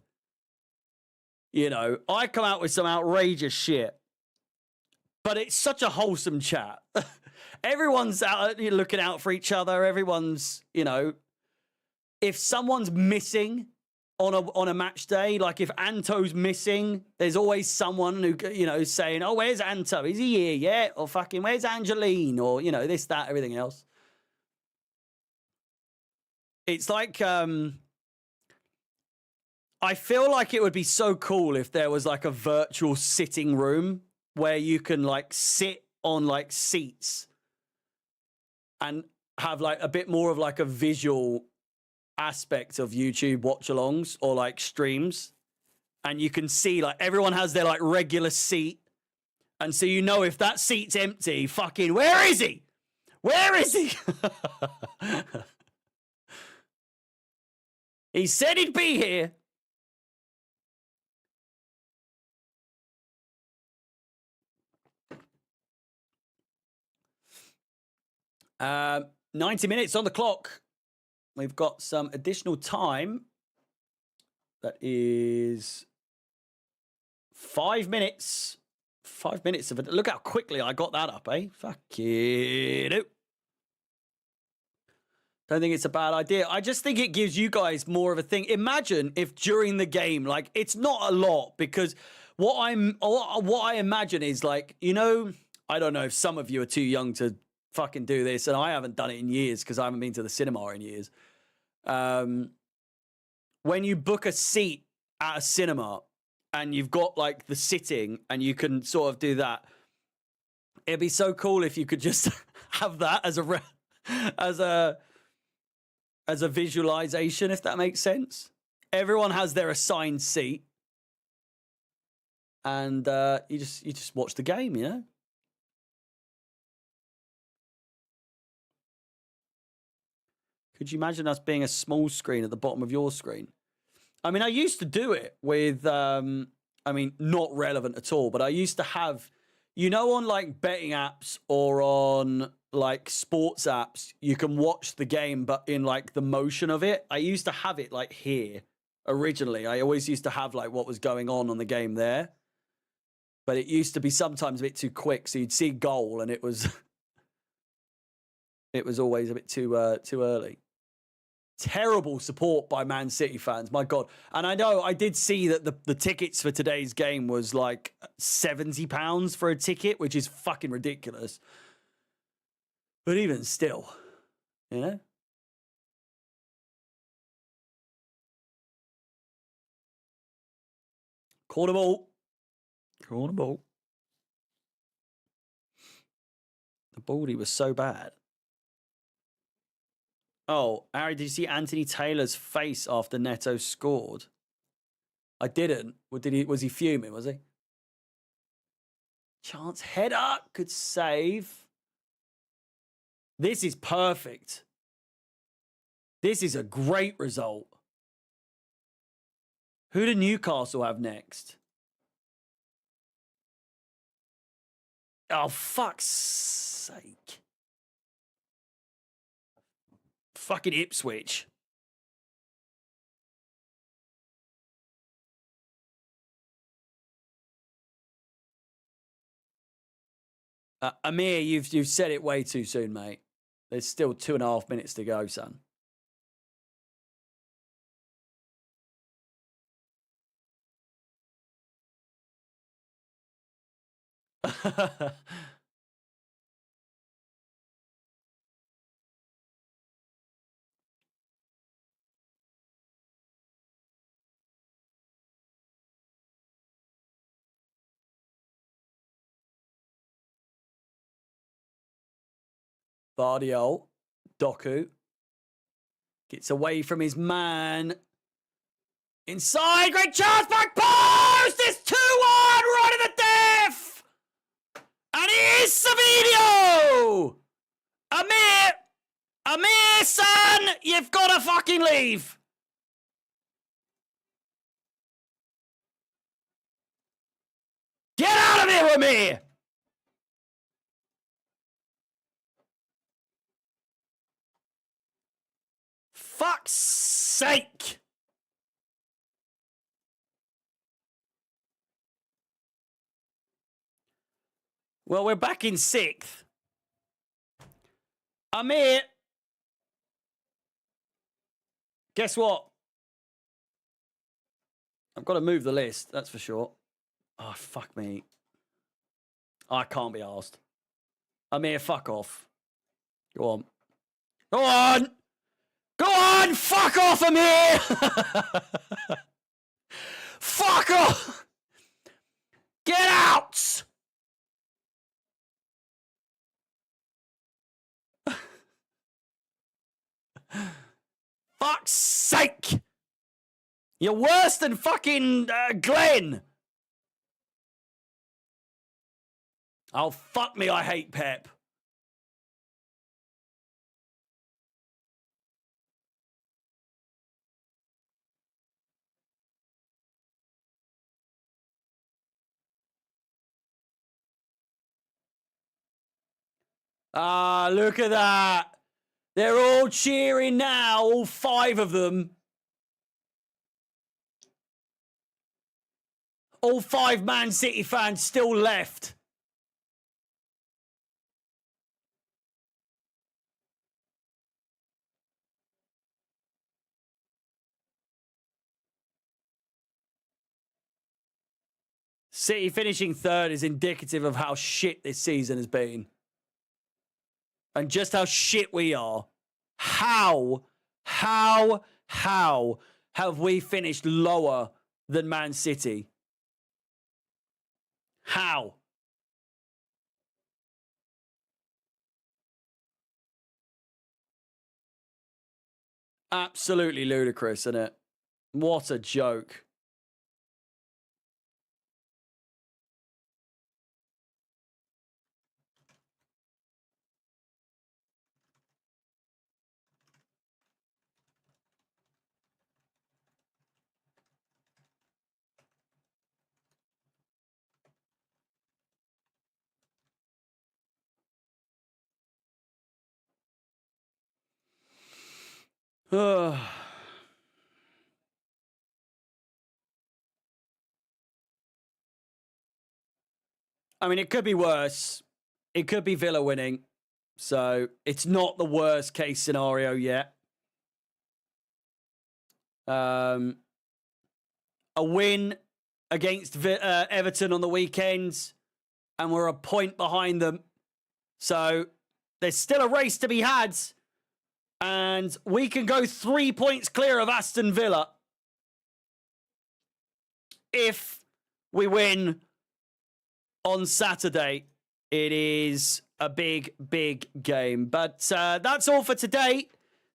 you know, I come out with some outrageous shit, but it's such a wholesome chat. Everyone's out looking out for each other. Everyone's, you know, if someone's missing on a match day, like if Anto's missing, there's always someone who, you know, saying, "Oh, where's Anto? Is he here yet?" Or fucking, "Where's Angeline?" Or, you know, this, that, everything else. It's like, I feel like it would be so cool if there was like a virtual sitting room where you can like sit on like seats and have like a bit more of like a visual aspect of YouTube watch-alongs or like streams, and you can see like everyone has their like regular seat, and so you know if that seat's empty, fucking where is he? He said he'd be here. Uh, 90 minutes on the clock. We've got some additional time. That is 5 minutes. 5 minutes of it. Look how quickly I got that up, eh? Fuck it. Don't think it's a bad idea. I just think it gives you guys more of a thing. Imagine if during the game, like, it's not a lot, because what I imagine is like, you know, I don't know if some of you are too young to fucking do this, and I haven't done it in years because I haven't been to the cinema in years. When you book a seat at a cinema and you've got like the sitting and you can sort of do that, it'd be so cool if you could just have that as a visualization, if that makes sense. Everyone has their assigned seat, and you just watch the game, you know. Could you imagine us being a small screen at the bottom of your screen? I mean, I used to do it with, I mean, not relevant at all, but I used to have, you know, on like betting apps or on like sports apps, you can watch the game, but in like the motion of it. I used to have it like here originally. I always used to have like what was going on the game there, but it used to be sometimes a bit too quick. So you'd see goal and it was, it was always a bit too early. Terrible support by Man City fans, my God. And I know I did see that the tickets for today's game was like £70 for a ticket, which is fucking ridiculous. But even still, you know? Corner ball. Baldy was so bad. Oh, Harry, did you see Anthony Taylor's face after Neto scored? I didn't. Was he fuming, was he? Chance header. Good save. This is perfect. This is a great result. Who do Newcastle have next? Oh, fuck's sake. Fucking Ipswich. Amir, you've said it way too soon, mate. There's still 2.5 minutes to go, son. Bardiol, Doku gets away from his man. Inside, great chance, back post! It's 2-1, right at the death! And it is Savinio! Amir, son, you've got to fucking leave. Get out of here, Amir! Fuck's sake! Well, we're back in 6th. Amir, guess what? I've got to move the list, that's for sure. Oh, fuck me. I can't be arsed. Amir, fuck off. Go on. Go on! Go on! Fuck off, Amir! Fuck off! Get out! Fuck's sake! You're worse than fucking Glenn! Oh, fuck me, I hate Pep. Ah, look at that. They're all cheering now, all 5 of them. All 5 Man City fans still left. City finishing 3rd is indicative of how shit this season has been. And just how shit we are. How have we finished lower than Man City? How? Absolutely ludicrous, isn't it? What a joke. I mean, it could be worse. It could be Villa winning. So it's not the worst case scenario yet. A win against Everton on the weekend, and we're a point behind them. So there's still a race to be had. And we can go 3 points clear of Aston Villa if we win on Saturday. It is a big, big game. But that's all for today.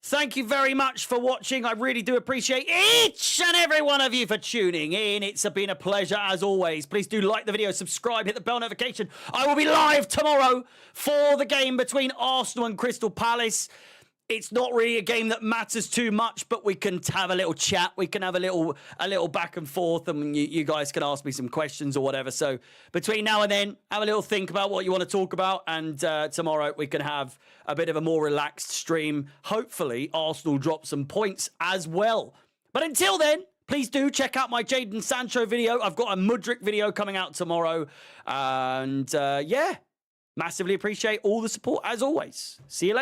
Thank you very much for watching. I really do appreciate each and every one of you for tuning in. It's been a pleasure as always. Please do like the video, subscribe, hit the bell notification. I will be live tomorrow for the game between Arsenal and Crystal Palace. It's not really a game that matters too much, but we can have a little chat. We can have a little back and forth, and you guys can ask me some questions or whatever. So between now and then, have a little think about what you want to talk about, and tomorrow we can have a bit of a more relaxed stream. Hopefully, Arsenal drop some points as well. But until then, please do check out my Jadon Sancho video. I've got a Mudryk video coming out tomorrow. And yeah, massively appreciate all the support as always. See you later.